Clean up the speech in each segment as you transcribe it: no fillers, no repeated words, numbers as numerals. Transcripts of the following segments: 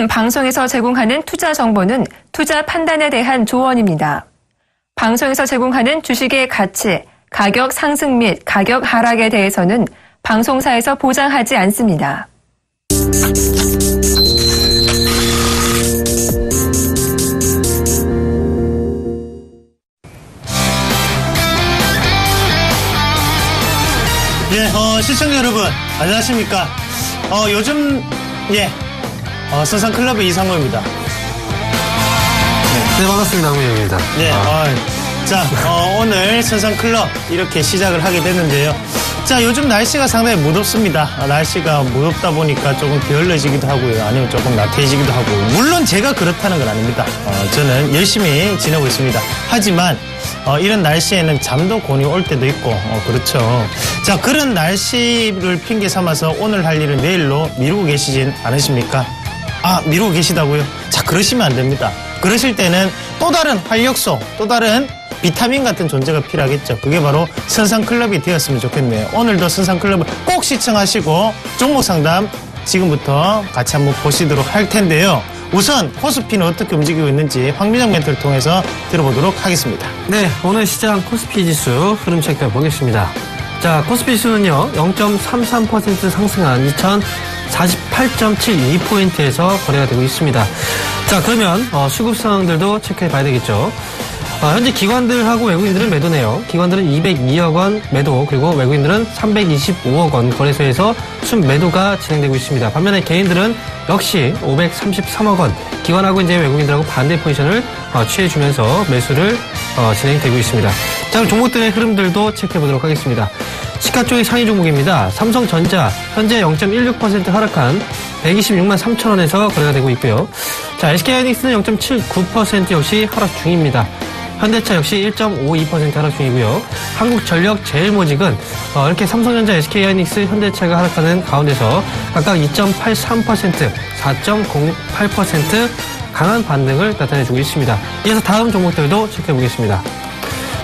요즘 방송에서 제공하는 투자 정보는 투자 판단에 대한 조언입니다. 방송에서 제공하는 주식의 가치, 가격 상승 및 가격 하락에 대해서는 방송사에서 보장하지 않습니다. 시청자 여러분, 안녕하십니까. 요즘, 선상클럽의 이상호입니다. 네, 반갑습니다. 황민영입니다. 네, 오늘 선상클럽 이렇게 시작을 하게 됐는데요. 자, 요즘 날씨가 상당히 무덥습니다. 날씨가 무덥다 보니까 조금 게을러지기도 하고요. 아니면 조금 나태해지기도 하고. 물론 제가 그렇다는 건 아닙니다. 저는 열심히 지내고 있습니다. 하지만, 이런 날씨에는 잠도 곤히 올 때도 있고, 그렇죠. 자, 그런 날씨를 핑계 삼아서 오늘 할 일을 내일로 미루고 계시진 않으십니까? 미루고 계시다고요? 자, 그러시면 안 됩니다. 그러실 때는 또 다른 활력소, 또 다른 비타민 같은 존재가 필요하겠죠. 그게 바로 선상클럽이 되었으면 좋겠네요. 오늘도 선상클럽을 꼭 시청하시고 종목 상담 지금부터 같이 한번 보시도록 할 텐데요. 우선 코스피는 어떻게 움직이고 있는지 황민영 멘토를 통해서 들어보도록 하겠습니다. 네, 오늘 시장 코스피 지수 흐름 체크해 보겠습니다. 자, 코스피 지수는요 0.33% 상승한 2048.72포인트에서 거래가 되고 있습니다. 자, 그러면 수급 상황들도 체크해 봐야 되겠죠. 현재 기관들하고 외국인들은 매도네요. 기관들은 202억 원 매도, 그리고 외국인들은 325억 원 거래소에서 순매도가 진행되고 있습니다. 반면에 개인들은 역시 533억 원, 기관하고 이제 외국인들하고 반대 포지션을 취해주면서 매수를 진행되고 있습니다. 자, 그럼 종목들의 흐름들도 체크해 보도록 하겠습니다. 시가 쪽의 상위 종목입니다. 삼성전자 현재 0.16% 하락한 126만 3천 원에서 거래가 되고 있고요. 자, SK하이닉스는 0.79% 역시 하락 중입니다. 현대차 역시 1.52% 하락 중이고요. 한국전력 제일모직은 이렇게 삼성전자, SK하이닉스, 현대차가 하락하는 가운데서 각각 2.83%, 4.08% 강한 반등을 나타내주고 있습니다. 이어서 다음 종목들도 체크해 보겠습니다.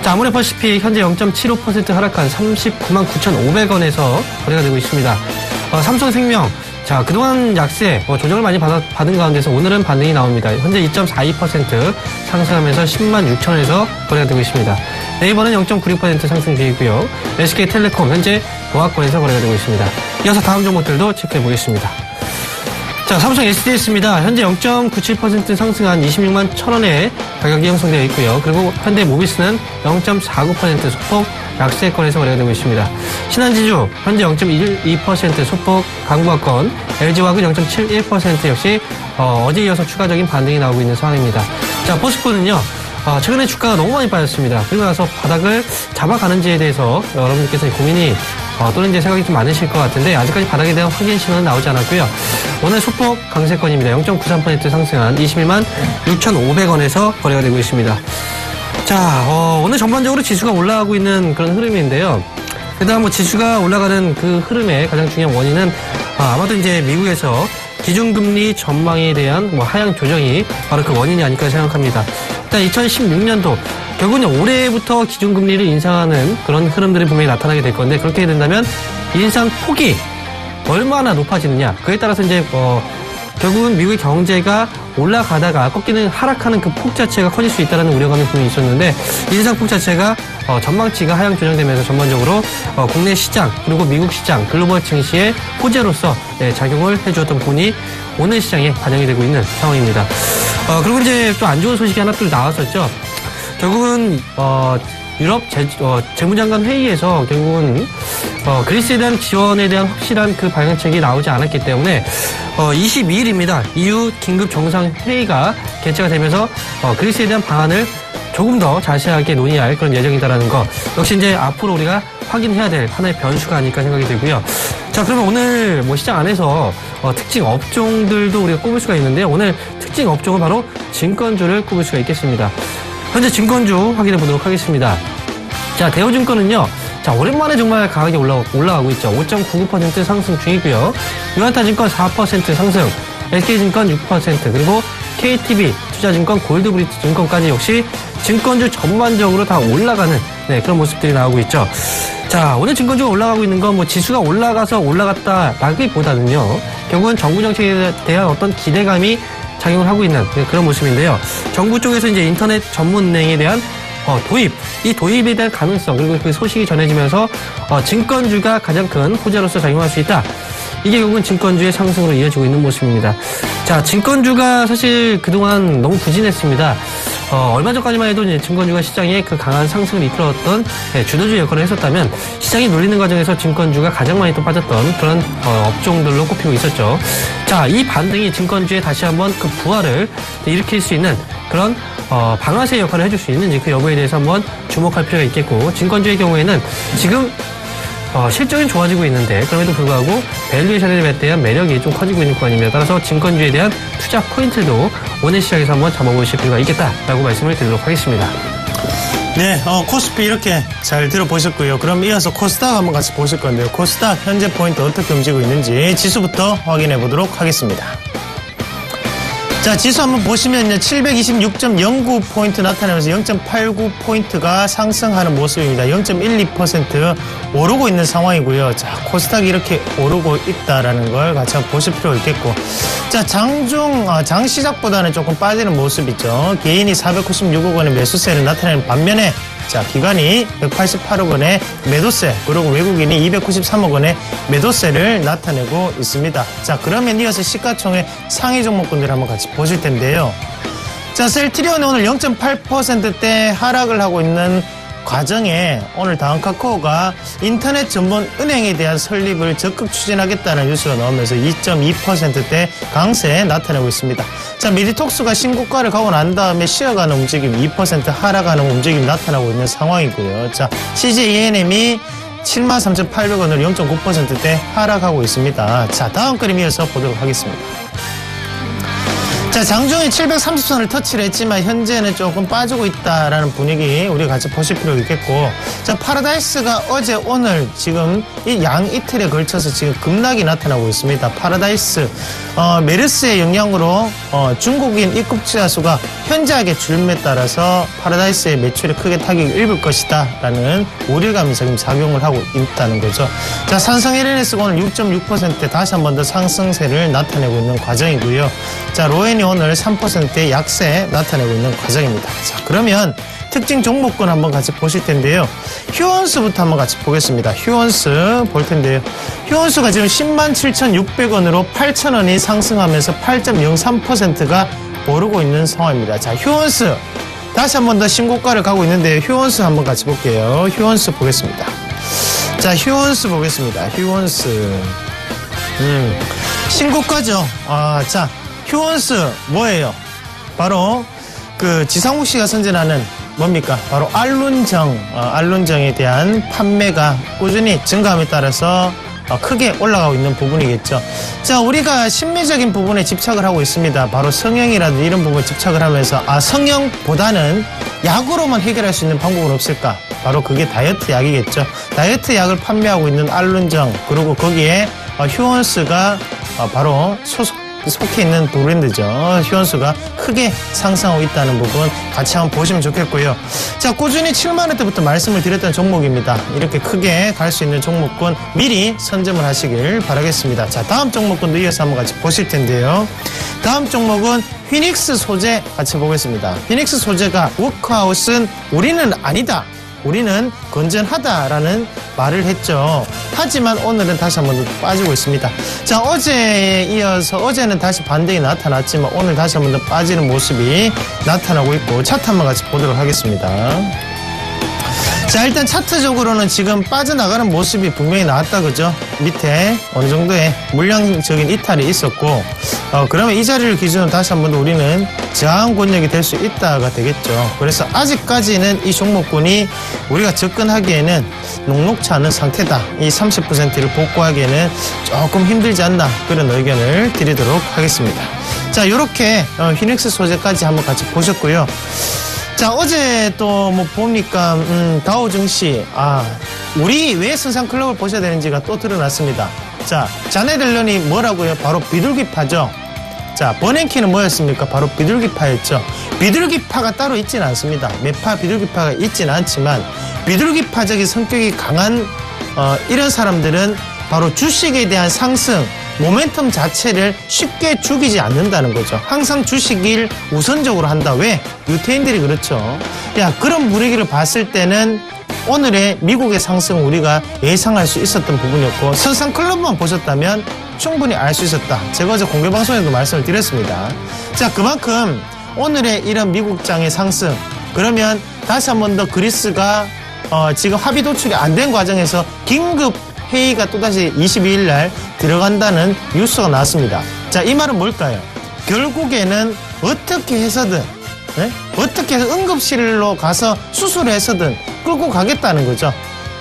자, 아무래 퍼시픽 현재 0.75% 하락한 39만 9,500원에서 거래가 되고 있습니다. 삼성생명, 자, 그동안 약세, 조정을 많이 받은 가운데서 오늘은 반등이 나옵니다. 현재 2.42% 상승하면서 10만 6천원에서 거래가 되고 있습니다. 네이버는 0.96% 상승 중이고요. SK텔레콤 현재 보합권에서 거래가 되고 있습니다. 이어서 다음 종목들도 체크해 보겠습니다. 자, 삼성 SDS입니다. 현재 0.97% 상승한 26만 1,000원에 가격이 형성되어 있고요. 그리고 현대 모비스는 0.49% 소폭 약세권에서 거래가 되고 있습니다. 신한지주 현재 0.12% 소폭 강보합권, LG화학은 0.71% 역시 어제 이어서 추가적인 반등이 나오고 있는 상황입니다. 자, 포스코는요. 최근에 주가가 너무 많이 빠졌습니다. 그리고 나서 바닥을 잡아가는지에 대해서 여러분들께서 고민이 또는 이제 생각이 좀 많으실 것 같은데 아직까지 바닥에 대한 확인 신호는 나오지 않았고요. 오늘 소폭 강세권입니다. 0.93% 상승한 21만 6,500원에서 거래가 되고 있습니다. 자, 오늘 전반적으로 지수가 올라가고 있는 그런 흐름인데요. 일단 뭐 지수가 올라가는 그 흐름의 가장 중요한 원인은 아마도 이제 미국에서 기준금리 전망에 대한 하향 조정이 바로 그 원인이 아닐까 생각합니다. 일단 2016년도 결국은 올해부터 기준금리를 인상하는 그런 흐름들이 분명히 나타나게 될 건데 그렇게 된다면 인상 폭이 얼마나 높아지느냐 그에 따라서 이제 결국은 미국의 경제가 올라가다가 꺾이는 하락하는 그 폭 자체가 커질 수 있다는 우려감이 분명히 있었는데 인상폭 자체가 전망치가 하향 조정되면서 전반적으로 국내 시장 그리고 미국 시장 글로벌 증시의 호재로서 작용을 해주었던 부분이 오늘 시장에 반영이 되고 있는 상황입니다. 그리고 이제 또 안 좋은 소식이 하나 또 나왔었죠. 결국은 유럽 재무장관 회의에서 결국은 그리스에 대한 지원에 대한 확실한 그 방향책이 나오지 않았기 때문에 22일입니다. EU 긴급 정상회의가 개최가 되면서 그리스에 대한 방안을 조금 더 자세하게 논의할 그런 예정이다라는 거 역시 이제 앞으로 우리가 확인해야 될 하나의 변수가 아닐까 생각이 들고요. 자, 그러면 오늘 시장 안에서 특징 업종들도 우리가 꼽을 수가 있는데요. 오늘 특징 업종은 바로 증권주를 꼽을 수가 있겠습니다. 현재 증권주 확인해 보도록 하겠습니다. 자, 대우증권은요. 자, 오랜만에 정말 강하게 올라가고 있죠. 5.99% 상승 중이고요. 유한타증권 4% 상승, SK증권 6%, 그리고 KTB, 투자증권, 골드브리트 증권까지 역시 증권주 전반적으로 다 올라가는 그런 모습들이 나오고 있죠. 자, 오늘 증권주가 올라가고 있는 건 뭐 지수가 올라가서 올라갔다라기보다는요. 결국은 정부 정책에 대한 어떤 기대감이 작용을 하고 있는 그런 모습인데요. 정부 쪽에서 이제 인터넷 전문은행에 대한 도입, 이 도입에 대한 가능성, 그리고 그 소식이 전해지면서 증권주가 가장 큰 호재로서 작용할 수 있다. 이게 결국은 증권주의 상승으로 이어지고 있는 모습입니다. 자, 증권주가 사실 그동안 너무 부진했습니다. 얼마 전까지만 해도 이제 증권주가 시장에 그 강한 상승을 이끌어왔던 주도주 역할을 했었다면 시장이 눌리는 과정에서 증권주가 가장 많이 또 빠졌던 그런 업종들로 꼽히고 있었죠. 자, 이 반등이 증권주에 다시 한번 그 부활을 일으킬 수 있는 그런 방아쇠 역할을 해줄 수 있는지 그 여부에 대해서 한번 주목할 필요가 있겠고, 증권주의 경우에는 지금 실적은 좋아지고 있는데 그럼에도 불구하고 밸류에이션에 대한 매력이 좀 커지고 있는 구간입니다. 따라서 증권주에 대한 투자 포인트도 오늘 시장에서 한번 잡아보실 필요가 있겠다라고 말씀을 드리도록 하겠습니다. 네, 코스피 이렇게 잘 들어보셨고요. 그럼 이어서 코스닥 한번 같이 보실 건데요. 코스닥 현재 포인트 어떻게 움직이고 있는지 지수부터 확인해 보도록 하겠습니다. 자, 지수 한번 보시면요. 726.09포인트 나타나면서 0.89포인트가 상승하는 모습입니다. 0.12% 오르고 있는 상황이고요. 자, 코스닥이 이렇게 오르고 있다라는 걸 같이 한번 보실 필요가 있겠고. 자, 장 시작보다는 조금 빠지는 모습이죠. 개인이 496억 원의 매수세를 나타내는 반면에 자, 기관이 188억 원의 매도세, 그리고 외국인이 293억 원의 매도세를 나타내고 있습니다. 자, 그러면 이어서 시가총액 상위 종목군들 한번 같이 보실 텐데요. 자, 셀트리온은 오늘 0.8%대 하락을 하고 있는 과정에 오늘 다음카카오가 인터넷 전문 은행에 대한 설립을 적극 추진하겠다는 뉴스가 나오면서 2.2%대 강세 나타내고 있습니다. 자, 미디톡스가 신고가를 가고 난 다음에 쉬어가는 움직임, 2% 하락하는 움직임 나타나고 있는 상황이고요. 자, CJENM이 73,800원으로 0.9%대 하락하고 있습니다. 자, 다음 그림 이어서 보도록 하겠습니다. 자, 장중에 730선을 터치를 했지만 현재는 조금 빠지고 있다라는 분위기 우리가 같이 보실 필요가 있겠고, 자, 파라다이스가 어제 오늘 지금 이 양 이틀에 걸쳐서 지금 급락이 나타나고 있습니다. 파라다이스 메르스의 영향으로 중국인 입국자 수가 현저하게 줄음에 따라서 파라다이스의 매출에 크게 타격을 입을 것이다 라는 우려감이 지금 작용을 하고 있다는 거죠. 자, 삼성 LNS가 오늘 6.6% 다시 한 번 더 상승세를 나타내고 있는 과정이고요. 자, 로엔이 오늘 3%의 약세 나타내고 있는 과정입니다. 자, 그러면 특징 종목군 한번 같이 보실 텐데요. 휴원수부터 한번 같이 보겠습니다. 휴원수 볼 텐데요. 휴원수가 지금 107,600원으로 8,000원이 상승하면서 8.03%가 오르고 있는 상황입니다. 자, 휴원수 다시 한 번 더 신고가를 가고 있는데요. 휴원수 한번 같이 볼게요. 휴원수 보겠습니다. 자, 휴원수 보겠습니다. 휴원수 신고가죠. 자, 휴원수 뭐예요? 바로 그 지상욱 씨가 선전하는 뭡니까? 바로 알룬정에 대한 판매가 꾸준히 증가함에 따라서 크게 올라가고 있는 부분이겠죠. 자, 우리가 심리적인 부분에 집착을 하고 있습니다. 바로 성형이라든지 이런 부분에 집착을 하면서 성형보다는 약으로만 해결할 수 있는 방법은 없을까? 바로 그게 다이어트 약이겠죠. 다이어트 약을 판매하고 있는 알룬정, 그리고 거기에 휴원스가 바로 속해 있는 브랜드죠. 휴원수가 크게 상승하고 있다는 부분 같이 한번 보시면 좋겠고요. 자, 꾸준히 7만원대부터 말씀을 드렸던 종목입니다. 이렇게 크게 갈 수 있는 종목군 미리 선점을 하시길 바라겠습니다. 자, 다음 종목군도 이어서 한번 같이 보실 텐데요. 다음 종목은 휘닉스 소재 같이 보겠습니다. 휘닉스 소재가 워크아웃은 우리는 아니다, 우리는 건전하다라는 말을 했죠. 하지만 오늘은 다시 한번 더 빠지고 있습니다. 자, 어제에 이어서 어제는 다시 반등이 나타났지만 오늘 다시 한번 더 빠지는 모습이 나타나고 있고, 차트 한번 같이 보도록 하겠습니다. 자, 일단 차트적으로는 지금 빠져나가는 모습이 분명히 나왔다, 그죠? 밑에 어느 정도의 물량적인 이탈이 있었고, 그러면 이 자리를 기준으로 다시 한번 더 우리는 저항 권역이 될 수 있다가 되겠죠. 그래서 아직까지는 이 종목군이 우리가 접근하기에는 녹록치 않은 상태다. 이 30%를 복구하기에는 조금 힘들지 않나, 그런 의견을 드리도록 하겠습니다. 자, 요렇게 휘닉스 소재까지 한번 같이 보셨고요. 자, 어제 또 뭐 보니까 다우 증시 우리 왜 선상클럽을 보셔야 되는지가 또 드러났습니다. 자, 자네들런이 뭐라고요? 바로 비둘기파죠. 자, 버냉키는 뭐였습니까? 바로 비둘기파였죠. 비둘기파가 따로 있지는 않습니다. 매파 비둘기파가 있지는 않지만 비둘기파적인 성격이 강한 이런 사람들은 바로 주식에 대한 상승, 모멘텀 자체를 쉽게 죽이지 않는다는 거죠. 항상 주식을 우선적으로 한다. 왜? 유태인들이 그렇죠. 야, 그런 분위기를 봤을 때는 오늘의 미국의 상승 우리가 예상할 수 있었던 부분이었고, 선상클럽만 보셨다면 충분히 알 수 있었다. 제가 어제 공개방송에도 말씀을 드렸습니다. 자, 그만큼 오늘의 이런 미국장의 상승, 그러면 다시 한 번 더 그리스가 지금 합의 도출이 안 된 과정에서 긴급 회의가 또다시 22일 날 들어간다는 뉴스가 나왔습니다. 자, 이 말은 뭘까요? 결국에는 어떻게 해서든, 네? 어떻게 해서 응급실로 가서 수술을 해서든 끌고 가겠다는 거죠.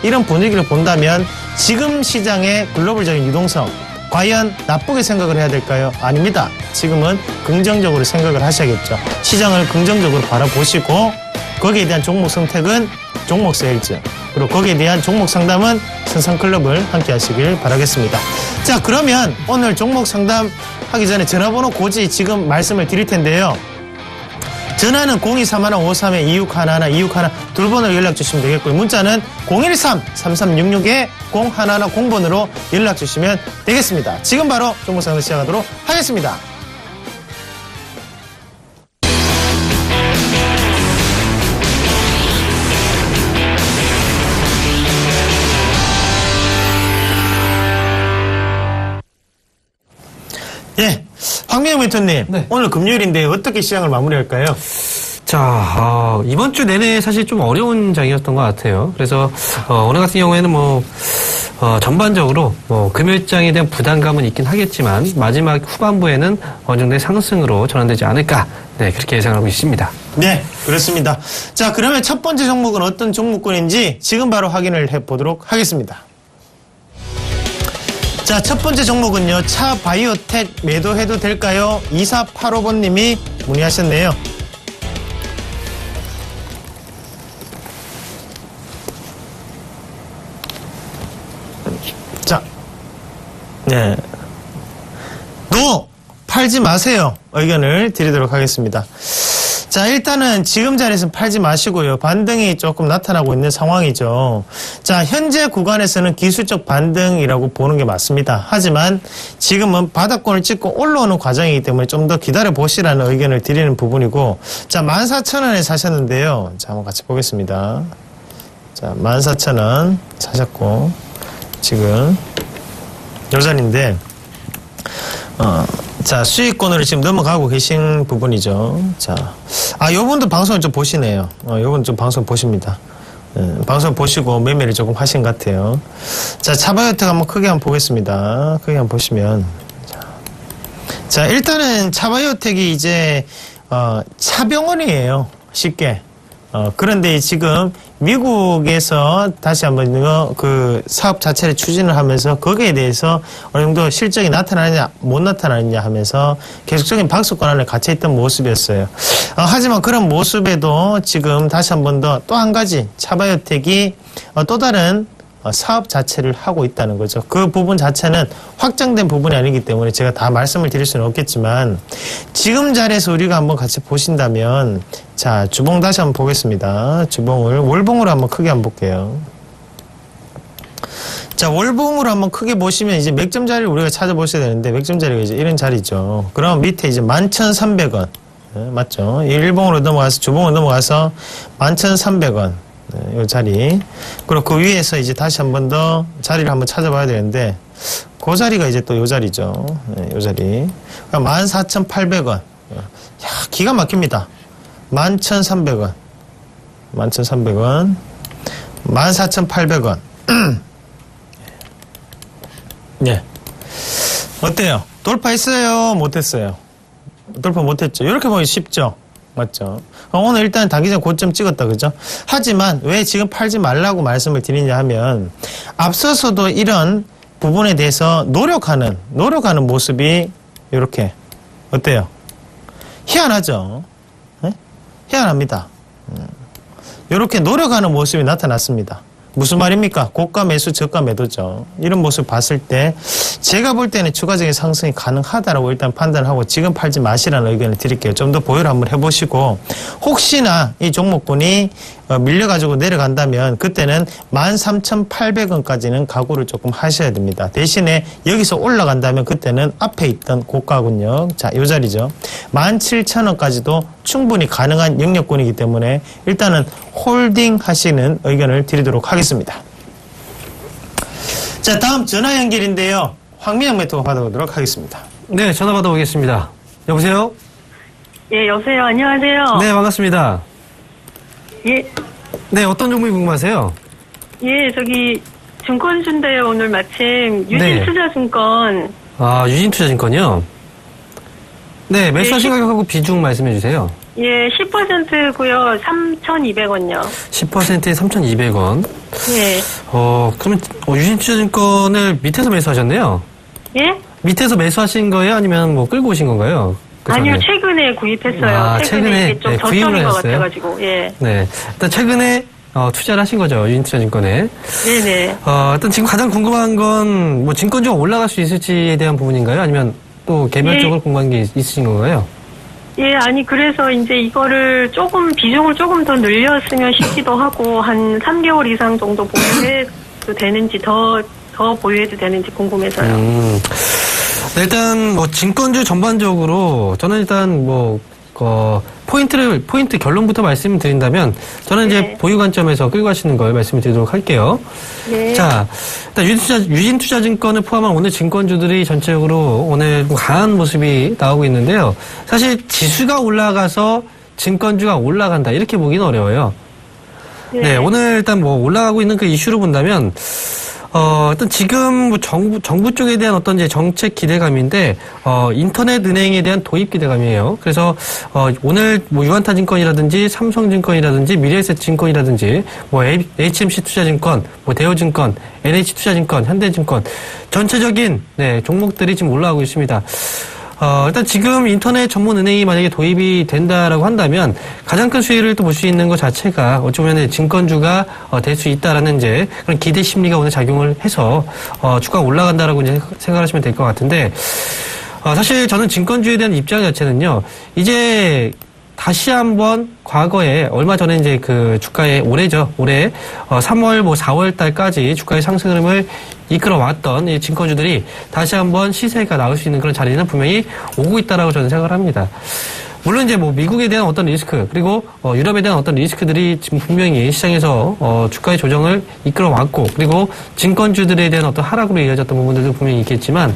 이런 분위기를 본다면 지금 시장의 글로벌적인 유동성, 과연 나쁘게 생각을 해야 될까요? 아닙니다. 지금은 긍정적으로 생각을 하셔야겠죠. 시장을 긍정적으로 바라보시고 거기에 대한 종목 선택은 종목 세일즈, 그리고 거기에 대한 종목 상담은 선상클럽을 함께 하시길 바라겠습니다. 자, 그러면 오늘 종목 상담 하기 전에 전화번호 고지 지금 말씀을 드릴 텐데요. 전화는 023-531-2611, 2611 두 번으로 연락 주시면 되겠고요. 문자는 013-3366-0110번으로 연락 주시면 되겠습니다. 지금 바로 종목 상담 시작하도록 하겠습니다. 예, 황명희 멘토님, 네. 오늘 금요일인데 어떻게 시장을 마무리할까요? 자, 이번 주 내내 사실 좀 어려운 장이었던 것 같아요. 그래서, 오늘 같은 경우에는 전반적으로, 금요일장에 대한 부담감은 있긴 하겠지만, 마지막 후반부에는 어느 정도의 상승으로 전환되지 않을까, 네, 그렇게 예상하고 있습니다. 네, 그렇습니다. 자, 그러면 첫 번째 종목은 어떤 종목군인지 지금 바로 확인을 해보도록 하겠습니다. 자, 첫 번째 종목은요, 차바이오텍 매도해도 될까요? 2485번님이 문의하셨네요. 자, 네. 팔지 마세요. 의견을 드리도록 하겠습니다. 자, 일단은 지금 자리에서는 팔지 마시고요. 반등이 조금 나타나고 있는 상황이죠. 자, 현재 구간에서는 기술적 반등이라고 보는 게 맞습니다. 하지만 지금은 바닥권을 찍고 올라오는 과정이기 때문에 좀 더 기다려 보시라는 의견을 드리는 부분이고, 자, 14,000원에 사셨는데요. 자, 한번 같이 보겠습니다. 자, 14,000원 사셨고, 지금 요 자리인데, 자, 수익권으로 지금 넘어가고 계신 부분이죠. 자, 요분도 방송을 좀 보시네요. 요분 좀 방송 보십니다. 방송 보시고 매매를 조금 하신 것 같아요. 자, 차바이오텍 한번 크게 한번 보겠습니다. 크게 한번 보시면. 자, 일단은 차바이오텍이 이제, 차병원이에요. 쉽게. 그런데 지금 미국에서 다시 한번 그 사업 자체를 추진을 하면서 거기에 대해서 어느 정도 실적이 나타나느냐 못 나타나느냐 하면서 계속적인 박스권 안에 갇혀있던 모습이었어요. 하지만 그런 모습에도 지금 다시 한 번 더 또 한 가지 차바이오텍이 또 다른 사업 자체를 하고 있다는 거죠. 그 부분 자체는 확정된 부분이 아니기 때문에 제가 다 말씀을 드릴 수는 없겠지만, 지금 자리에서 우리가 한번 같이 보신다면, 자, 주봉 다시 한번 보겠습니다. 주봉을 월봉으로 한번 크게 한번 볼게요. 자, 월봉으로 한번 크게 보시면 이제 맥점 자리를 우리가 찾아보셔야 되는데, 맥점 자리가 이제 이런 자리죠. 그럼 밑에 이제 11,300원. 네, 맞죠? 일봉으로 넘어가서, 주봉으로 넘어가서 11,300원. 네, 이 자리. 그리고 그 위에서 이제 다시 한 번 더 자리를 한번 찾아봐야 되는데, 그 자리가 이제 또 이 자리죠. 네, 이 자리. 14,800원. 야, 기가 막힙니다. 11,300원. 11,300원. 14,800원. 네. 어때요? 돌파했어요? 못했어요? 돌파 못했죠? 이렇게 보기 쉽죠? 맞죠? 오늘 일단 단기적 고점 찍었다, 그죠? 하지만 왜 지금 팔지 말라고 말씀을 드리냐 하면, 앞서서도 이런 부분에 대해서 노력하는 모습이 이렇게, 어때요? 희한하죠? 네? 희한합니다. 이렇게 노력하는 모습이 나타났습니다. 무슨 말입니까? 고가 매수, 저가 매도죠. 이런 모습 봤을 때 제가 볼 때는 추가적인 상승이 가능하다라고 일단 판단하고 지금 팔지 마시라는 의견을 드릴게요. 좀 더 보유를 한번 해보시고 혹시나 이 종목군이 밀려가지고 내려간다면 그때는 13,800원까지는 각오를 조금 하셔야 됩니다. 대신에 여기서 올라간다면 그때는 앞에 있던 고가군요. 자, 이 자리죠. 17,000원까지도 충분히 가능한 영역군이기 때문에 일단은 홀딩 하시는 의견을 드리도록 하겠습니다. 자, 다음 전화 연결인데요. 황민영 매토가 받아보도록 하겠습니다. 네, 전화 받아보겠습니다. 여보세요? 예, 여보세요. 안녕하세요. 네, 반갑습니다. 예, 네, 어떤 종목이 궁금하세요? 예, 저기 증권주인데요. 오늘 마침 네. 유진투자증권. 아, 유진투자증권이요? 네, 매수하신 가격하고 비중 말씀해 주세요. 예, 10%고요. 3,200원요. 10%에 3,200원. 예. 그러면 유진투자증권을 밑에서 매수하셨네요? 예? 밑에서 매수하신 거예요? 아니면 뭐 끌고 오신 건가요? 그 전에? 아니요, 최근에 구입했어요. 아, 최근에 이게 좀 네, 구입을 저점인 것 하셨어요? 같아가지고. 예. 네. 일단 최근에 투자를 하신 거죠, 유진투자증권에. 네네. 일단 지금 가장 궁금한 건 뭐 증권주가 올라갈 수 있을지에 대한 부분인가요? 아니면 또 개별적으로 궁금한 게 있으신 건가요? 예, 아니, 그래서 이제 이거를 비중을 조금 더 늘렸으면 싶기도 하고, 한 3개월 이상 정도 보유해도 되는지, 더 보유해도 되는지 궁금해서요. 네, 일단 뭐 증권주 전반적으로 저는 일단 포인트 결론부터 말씀드린다면 저는 이제 네. 보유 관점에서 끌고 가시는 걸 말씀드리도록 할게요. 네. 자, 일단 유진투자증권을 포함한 오늘 증권주들이 전체적으로 오늘 강한 모습이 나오고 있는데요. 사실 지수가 올라가서 증권주가 올라간다 이렇게 보기는 어려워요. 네, 오늘 일단 올라가고 있는 그 이슈로 본다면 일단 지금 정부 쪽에 대한 어떤 이제 정책 기대감인데, 인터넷 은행에 대한 도입 기대감이에요. 그래서, 오늘 유한타증권이라든지 삼성증권이라든지 미래에셋증권이라든지 HMC 투자증권, 대우증권, NH투자증권, 현대증권, 전체적인, 네, 종목들이 지금 올라가고 있습니다. 일단 지금 인터넷 전문 은행이 만약에 도입이 된다라고 한다면 가장 큰 수혜를 또 볼 수 있는 것 자체가 어쩌면 증권주가 될 수 있다라는 이제 그런 기대 심리가 오늘 작용을 해서 주가가 올라간다라고 이제 생각하시면 될 것 같은데 사실 저는 증권주에 대한 입장 자체는요 이제 다시 한번 과거에 얼마 전에 이제 그 주가의 올해 3월 4월 달까지 주가의 상승 흐름을 이끌어왔던 이 증권주들이 다시 한번 시세가 나올 수 있는 그런 자리는 분명히 오고 있다라고 저는 생각을 합니다. 물론 이제 미국에 대한 어떤 리스크 그리고 유럽에 대한 어떤 리스크들이 지금 분명히 시장에서 주가의 조정을 이끌어왔고 그리고 증권주들에 대한 어떤 하락으로 이어졌던 부분들도 분명히 있겠지만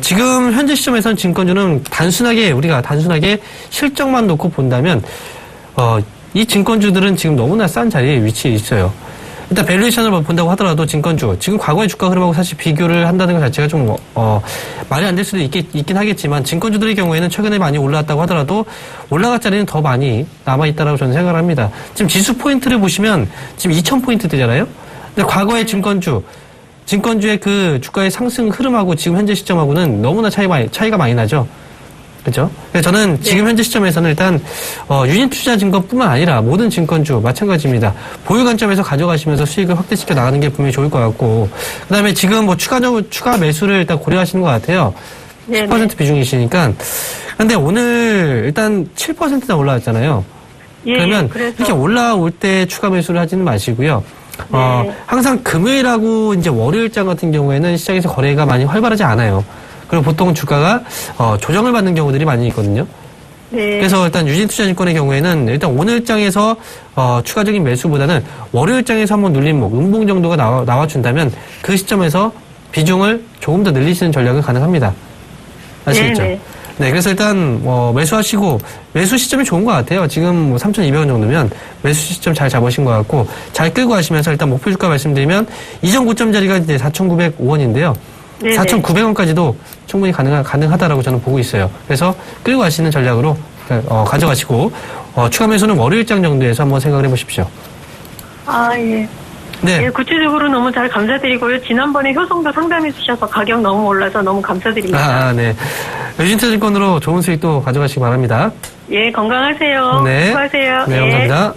지금 현재 시점에서는 증권주는 우리가 단순하게 실적만 놓고 본다면 이 증권주들은 지금 너무나 싼 자리에 위치해 있어요. 일단 밸류에이션을 본다고 하더라도 증권주 지금 과거의 주가 흐름하고 사실 비교를 한다는 것 자체가 좀 말이 안 될 수도 있긴 하겠지만 증권주들의 경우에는 최근에 많이 올라왔다고 하더라도 올라갈 자리는 더 많이 남아있다라고 저는 생각을 합니다. 지금 지수 포인트를 보시면 지금 2,000포인트대잖아요. 근데 과거의 증권주의 그 주가의 상승 흐름하고 지금 현재 시점하고는 너무나 차이가 많이 나죠. 그렇죠? 그래서 저는 지금 현재 시점에서는 일단 유진투자증권뿐만 아니라 모든 증권주 마찬가지입니다. 보유 관점에서 가져가시면서 수익을 확대시켜 나가는 게 분명히 좋을 것 같고 그다음에 지금 추가 매수를 일단 고려하시는 것 같아요. 네네. 10% 비중이시니까. 근데 오늘 일단 7%나 올라왔잖아요. 예, 그러면 그래서. 이렇게 올라올 때 추가 매수를 하지는 마시고요. 네. 항상 금요일하고 이제 월요일장 같은 경우에는 시장에서 거래가 많이 활발하지 않아요. 그리고 보통 주가가 조정을 받는 경우들이 많이 있거든요. 네. 그래서 일단 유진투자증권의 경우에는 일단 오늘장에서 추가적인 매수보다는 월요일장에서 한번 눌림목, 음봉 정도가 나와준다면 그 시점에서 비중을 조금 더 늘리시는 전략은 가능합니다. 아시겠죠? 네네. 네, 그래서 일단 매수하시고 매수 시점이 좋은 것 같아요. 지금 3,200원 정도면 매수 시점 잘 잡으신 것 같고 잘 끌고 가시면서 일단 목표 주가 말씀드리면 이전 고점 자리가 이제 4,905원인데요. 4,900원까지도 충분히 가능하다라고 저는 보고 있어요. 그래서 끌고 가시는 전략으로 가져가시고 추가 매수는 월요일장 정도에서 한번 생각을 해보십시오. 아, 예. 네. 예, 구체적으로 너무 잘 감사드리고요. 지난번에 효성도 상담해 주셔서 가격 너무 올라서 너무 감사드립니다. 네. 유진투자증권으로 좋은 수익도 가져가시기 바랍니다. 예, 건강하세요. 네. 수고하세요. 네, 예. 감사합니다.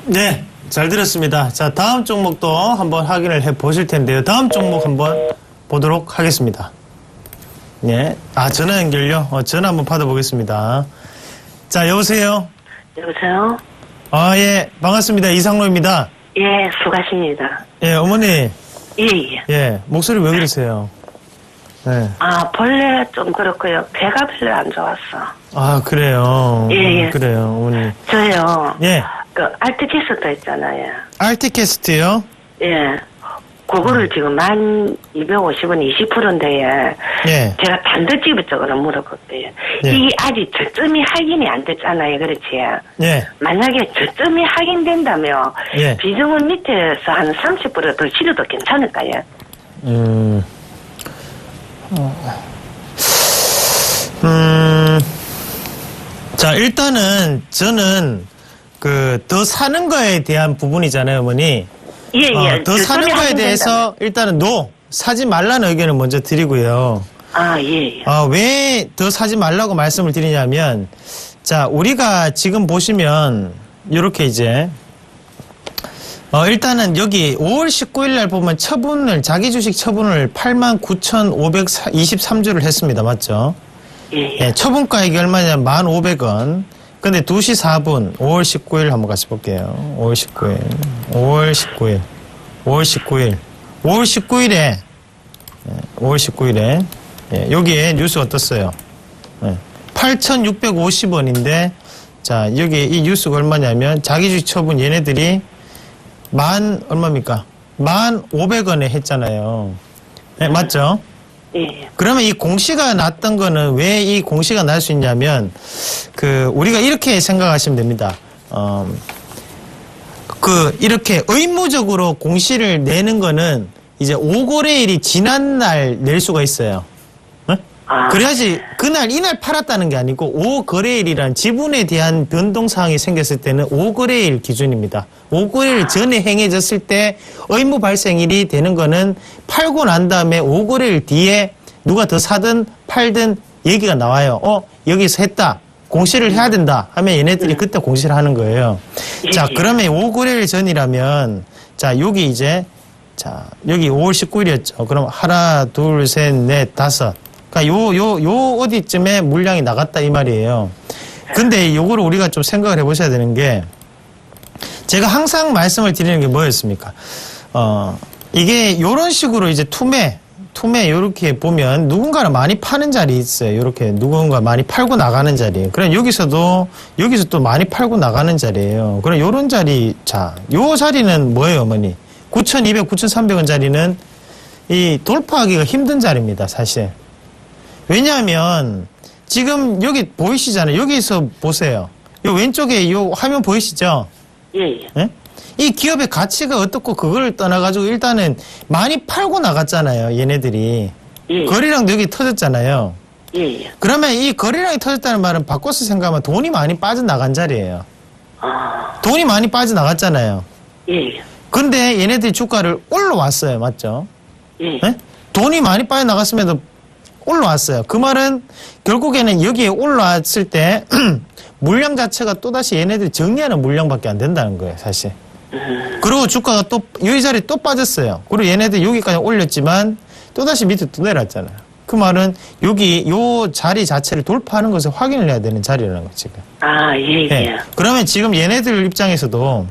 네. 잘 들었습니다. 자, 다음 종목도 한번 확인을 해 보실 텐데요. 다음 종목 한번 보도록 하겠습니다. 예. 아, 전화 연결요? 전화 한번 받아보겠습니다. 자, 여보세요? 여보세요? 예. 반갑습니다. 이상로입니다. 예, 수고하십니다. 예, 어머니. 예, 예. 예, 목소리 왜 그러세요? 네. 아, 본래 좀 그렇고요. 배가 별로 안 좋았어. 아, 그래요. 예, 예. 그래요, 어머니. 저요. 예. 그, 알트캐스터 있잖아요. 알티캐스트요? 예. 그거를 지금 1250원 20%인데, 예. 제가 단도직입 적으로 물어볼게요. 예. 이게 아직 저점이 확인이 안 됐잖아요. 그렇지? 예. 만약에 저점이 확인된다면, 예. 비중을 밑에서 한 30%더 실어도 괜찮을까요? 자, 일단은 저는 더 사는 거에 대한 부분이잖아요, 어머니. 예, 예. 더 사는 저점이 거에 확인된다면. 대해서 일단은 사지 말라는 의견을 먼저 드리고요. 아, 예, 예. 왜 더 사지 말라고 말씀을 드리냐면, 자, 우리가 지금 보시면, 요렇게 이제, 일단은 여기 5월 19일 날 보면 자기 주식 처분을 89,523주를 했습니다. 맞죠? 예, 예. 예, 처분가액이 얼마냐면 1,500원. 근데 2시 4분, 5월 19일 한번 같이 볼게요. 5월 19일에, 여기에 뉴스 어떻어요? 8,650원인데, 자, 여기 이 뉴스가 얼마냐면, 자기주식 처분 얘네들이 얼마입니까? 1,500원에 했잖아요. 네, 맞죠? 예. 그러면 이 공시가 났던 거는 왜 이 공시가 날 수 있냐면, 우리가 이렇게 생각하시면 됩니다. 이렇게 의무적으로 공시를 내는 거는 이제 5거래일이 지난 날 낼 수가 있어요. 응? 아. 그래야지 이날 팔았다는 게 아니고 5거래일이란 지분에 대한 변동사항이 생겼을 때는 5거래일 기준입니다. 5거래일 전에 행해졌을 때 의무 발생일이 되는 거는 팔고 난 다음에 5거래일 뒤에 누가 더 사든 팔든 얘기가 나와요. 여기서 했다. 공시를 해야 된다 하면 얘네들이 그때 공시를 하는 거예요. 자, 그러면 5거래일 전이라면, 자, 여기 이제, 자, 여기 5월 19일이었죠. 그럼 하나, 둘, 셋, 넷, 다섯. 그러니까 요 어디쯤에 물량이 나갔다 이 말이에요. 근데 요거를 우리가 좀 생각을 해보셔야 되는 게, 제가 항상 말씀을 드리는 게 뭐였습니까? 이게 요런 식으로 이제 투매 요렇게 보면 누군가를 많이 파는 자리 있어요. 요렇게 누군가 많이 팔고 나가는 자리예요. 그럼 여기서 또 많이 팔고 나가는 자리예요. 그럼 요런 자리, 자, 요 자리는 뭐예요, 어머니? 9,200, 9,300원 자리는 이 돌파하기가 힘든 자리입니다, 사실. 왜냐하면 지금 여기 보이시잖아요. 여기서 보세요. 요 왼쪽에 요 화면 보이시죠? 예, 예. 예? 이 기업의 가치가 어떻고 그걸 떠나가지고 일단은 많이 팔고 나갔잖아요, 얘네들이. 예. 거래량도 여기 터졌잖아요. 예, 예. 그러면 이 거래량이 터졌다는 말은 바꿔서 생각하면 돈이 많이 빠져나간 자리예요. 아, 돈이 많이 빠져나갔잖아요. 예, 예. 근데 얘네들이 주가를 올라왔어요, 맞죠? 예. 예? 돈이 많이 빠져나갔음에도 올라왔어요. 그 말은 결국에는 여기에 올라왔을 때 물량 자체가 또다시 얘네들이 정리하는 물량밖에 안 된다는 거예요, 사실. 그리고 주가가 이 자리에 또 빠졌어요. 그리고 얘네들 여기까지 올렸지만 또다시 밑에 또 내려왔잖아요. 그 말은 요 자리 자체를 돌파하는 것을 확인을 해야 되는 자리라는 거죠, 지금. 아, 예, 예. 네. 그러면 지금 얘네들 입장에서도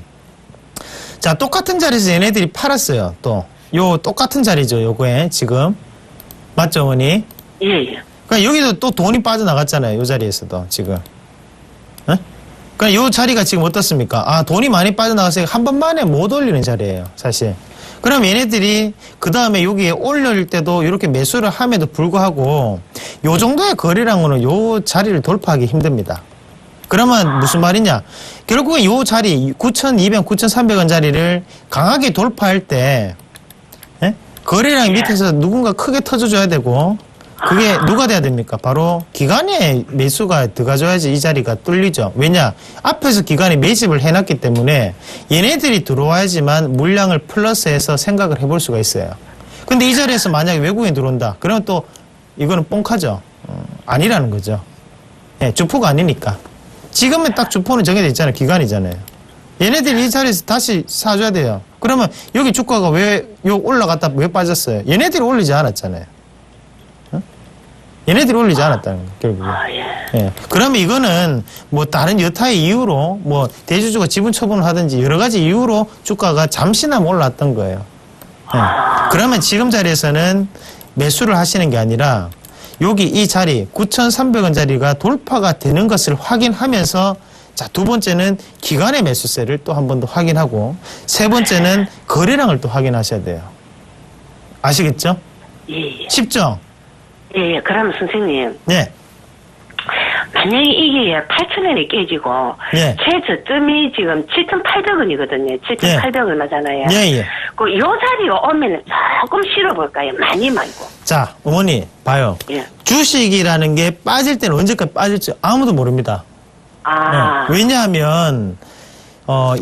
자, 똑같은 자리에서 얘네들이 팔았어요. 요 똑같은 자리죠, 요거에 지금. 맞죠, 어머니? 예, 예. 그러니까 여기도 또 돈이 빠져나갔잖아요, 요 자리에서도 지금. 그러니까 요 자리가 지금 어떻습니까? 돈이 많이 빠져나가서 한 번만에 못 올리는 자리예요, 사실. 그럼 얘네들이 그 다음에 여기에 올릴 때도 이렇게 매수를 함에도 불구하고 요 정도의 거래량으로는 요 자리를 돌파하기 힘듭니다. 그러면 무슨 말이냐? 결국은 요 자리 9,200, 9,300원 자리를 강하게 돌파할 때 거래량이 밑에서 누군가 크게 터져줘야 되고 그게 누가 돼야 됩니까? 바로 기관의 매수가 들어가줘야지 이 자리가 뚫리죠. 왜냐? 앞에서 기관이 매집을 해놨기 때문에 얘네들이 들어와야지만 물량을 플러스해서 생각을 해볼 수가 있어요. 근데 이 자리에서 만약에 외국인이 들어온다. 그러면 또 이거는 뻥카죠. 아니라는 거죠. 예, 주포가 아니니까. 지금은 딱 주포는 정해져 있잖아요. 기관이잖아요. 얘네들이 이 자리에서 다시 사줘야 돼요. 그러면 여기 주가가 왜 올라갔다 왜 빠졌어요? 얘네들이 올리지 않았잖아요. 어? 얘네들이 올리지 않았다는 거예요, 결국은. 예. 그러면 이거는 뭐 다른 여타의 이유로 뭐 대주주가 지분 처분을 하든지 여러 가지 이유로 주가가 잠시나마 올랐던 거예요. 예. 그러면 지금 자리에서는 매수를 하시는 게 아니라 여기 이 자리 9,300원 자리가 돌파가 되는 것을 확인하면서 자, 두 번째는 기관의 매수세를 또 한 번 더 확인하고 세 번째는 거래량을 또 확인하셔야 돼요. 아시겠죠? 예. 쉽죠? 예. 그러면 선생님. 네. 만약에 이게 8,000원이 깨지고 예. 최저점이 지금 7,800원이거든요. 7,800원 얼마잖아요. 예. 그 요 자리가 오면 조금 실어볼까요? 많이 말고. 자, 어머니 봐요. 예. 주식이라는 게 빠질 때는 언제까지 빠질지 아무도 모릅니다. 아. 네. 왜냐하면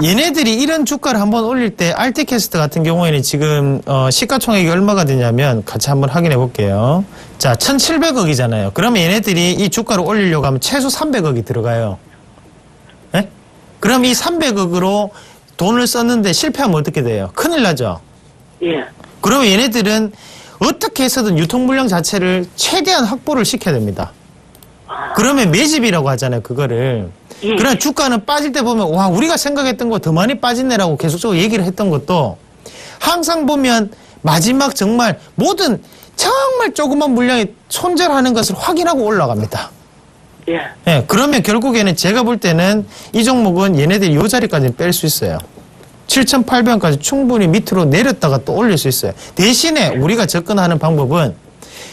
얘네들이 이런 주가를 한번 올릴 때 알티캐스트 같은 경우에는 지금 시가총액이 얼마가 되냐면 같이 한번 확인해 볼게요. 자, 1,700억이잖아요. 그러면 얘네들이 이 주가를 올리려고 하면 최소 300억이 들어가요. 네? 그럼 이 300억으로 돈을 썼는데 실패하면 어떻게 돼요? 큰일 나죠? 예. 그러면 얘네들은 어떻게 해서든 유통 물량 자체를 최대한 확보를 시켜야 됩니다. 그러면 매집이라고 하잖아요, 그거를. 예. 그러나 주가는 빠질 때 보면, 와, 우리가 생각했던 거 더 많이 빠진네라고 계속적으로 얘기를 했던 것도 항상 보면 마지막 정말 모든 정말 조그만 물량이 손절하는 것을 확인하고 올라갑니다. 예. 예, 그러면 결국에는 제가 볼 때는 이 종목은 얘네들이 이 자리까지는 뺄 수 있어요. 7,800원까지 충분히 밑으로 내렸다가 또 올릴 수 있어요. 대신에 우리가 접근하는 방법은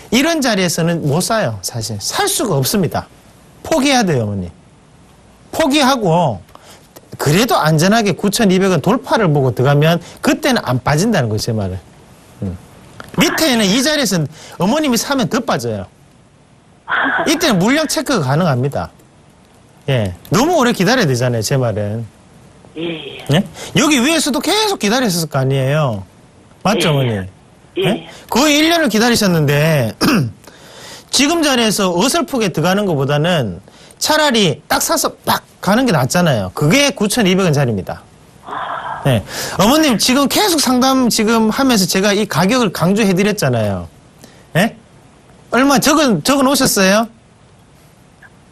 이런 자리에서는 못 사요, 사실. 살 수가 없습니다. 포기해야 돼요, 어머니. 포기하고 그래도 안전하게 9,200원 돌파를 보고 들어가면 그때는 안 빠진다는 거죠, 제 말은. 밑에는 이 자리에서는 어머님이 사면 더 빠져요. 이때는 물량 체크가 가능합니다. 예. 너무 오래 기다려야 되잖아요, 제 말은. 예. 예? 여기 위에서도 계속 기다렸을 거 아니에요. 맞죠, 예. 어머니? 예. 예? 거의 1년을 기다리셨는데 지금 자리에서 어설프게 들어가는 것보다는 차라리 딱 사서 빡 가는 게 낫잖아요. 그게 9,200원 자리입니다. 네. 어머님 지금 계속 상담 지금 하면서 제가 이 가격을 강조해 드렸잖아요. 예? 얼마 적어 놓으셨어요?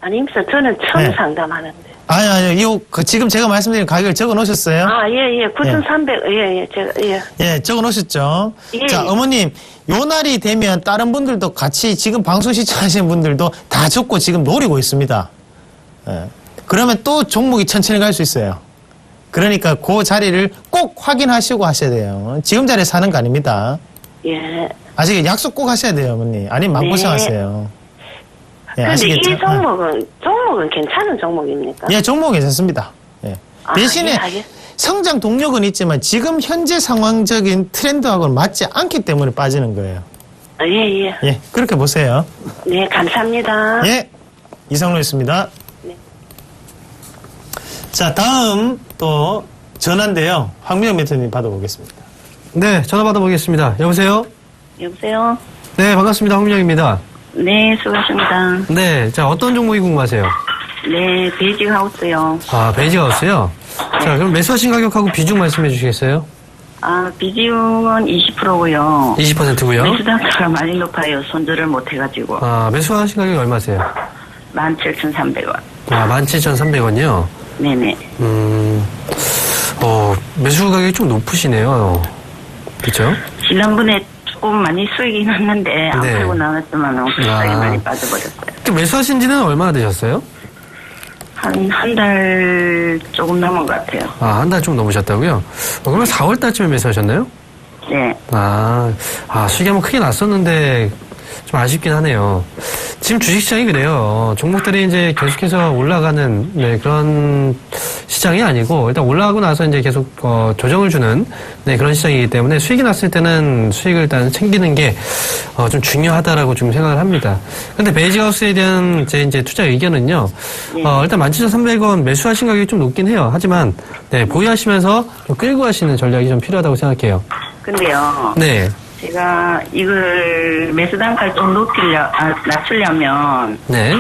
아닙니다. 저는 처음 네. 상담하는데. 아니요. 지금 제가 말씀드린 가격을 적어 놓으셨어요? 아, 예. 9,300, 예. 제가, 예. 예, 적어 놓으셨죠? 예. 자, 어머님, 요 날이 되면 다른 분들도 같이 지금 방송 시청하시는 분들도 다 적고 지금 노리고 있습니다. 예. 그러면 또 종목이 천천히 갈 수 있어요. 그러니까 그 자리를 꼭 확인하시고 하셔야 돼요. 지금 자리에 사는 거 아닙니다. 예. 아시겠죠? 약속 꼭 하셔야 돼요, 어머니. 아니면 마음고생하세요. 예, 근데 아시겠죠? 이 종목은 괜찮은 종목입니까? 예, 종목 괜찮습니다. 예. 아, 대신에 예, 알겠- 성장 동력은 있지만 지금 현재 상황적인 트렌드하고는 맞지 않기 때문에 빠지는 거예요. 아, 예. 예, 그렇게 보세요. 네, 감사합니다. 예, 이상로였습니다. 네. 자, 다음 또 전화인데요. 황미영 멘토님 받아보겠습니다. 네, 전화 받아보겠습니다. 여보세요? 여보세요? 네, 반갑습니다. 황민영입니다. 네, 수고하십니다. 네, 자, 어떤 종목이 궁금하세요? 네, 베이직 하우스요. 아, 베이지하우스요? 자, 그럼 매수하신 가격하고 비중 말씀해 주시겠어요? 아, 비중은 20%고요. 20%고요. 매수 단가가 많이 높아요. 손절을 못 해가지고. 아, 매수하신 가격이 얼마세요? 17,300원. 아, 17,300원이요? 네네. 매수 가격이 좀 높으시네요. 그쵸? 지난번에 조금 많이 수익이 났는데, 안 네. 팔고 나왔지만, 비싸게 아. 많이 빠져버렸어요. 또 매수하신 지는 얼마나 되셨어요? 한 달 조금 넘은 것 같아요. 아, 한 달 좀 넘으셨다고요? 그러면 4월 달쯤에 매수하셨나요? 네. 수익이 한번 크게 났었는데 좀 아쉽긴 하네요. 지금 주식시장이 그래요. 종목들이 이제 계속해서 올라가는 그런 시장이 아니고 일단 올라가고 나서 이제 계속 조정을 주는 그런 시장이기 때문에 수익이 났을 때는 수익을 일단 챙기는 게 좀 중요하다라고 좀 생각을 합니다. 근데 베이직하우스에 대한 제 이제 투자 의견은요. 일단 17,300원 매수하신 가격이 좀 높긴 해요. 하지만 보유하시면서 좀 끌고 가시는 전략이 좀 필요하다고 생각해요. 근데요. 네. 제가 이걸 매수 단가를 좀 낮추려면, 네.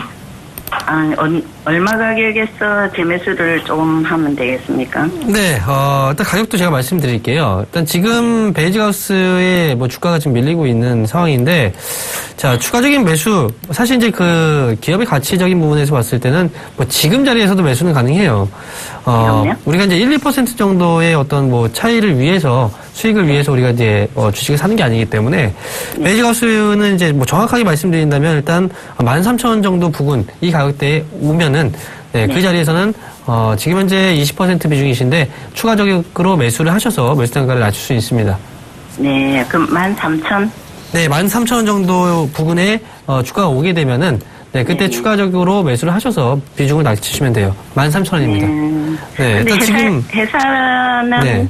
얼마 가격에서 재매수를 조금 하면 되겠습니까? 네, 일단 가격도 제가 말씀드릴게요. 일단 지금 베이지하우스의 뭐 주가가 지금 밀리고 있는 상황인데, 자, 추가적인 매수, 사실 이제 그 기업의 가치적인 부분에서 봤을 때는 뭐 지금 자리에서도 매수는 가능해요. 그럼요? 우리가 이제 1~2% 정도의 어떤 뭐 차이를 위해서, 수익을 위해서 우리가 이제 주식을 사는 게 아니기 때문에, 베이지하우스는 이제 뭐 정확하게 말씀드린다면 일단 13,000원 정도 부근 이 가격대에 오면은 네, 그 자리에서는 지금 현재 20% 비중이신데 추가적으로 매수를 하셔서 매수 단가를 낮출 수 있습니다. 네, 그럼 13,000? 네, 13,000원 정도 부근에 주가가 오게 되면은 네, 그때 추가적으로 매수를 하셔서 비중을 낮추시면 돼요. 13,000원입니다. 네, 근데 일단 지금 회사는 네.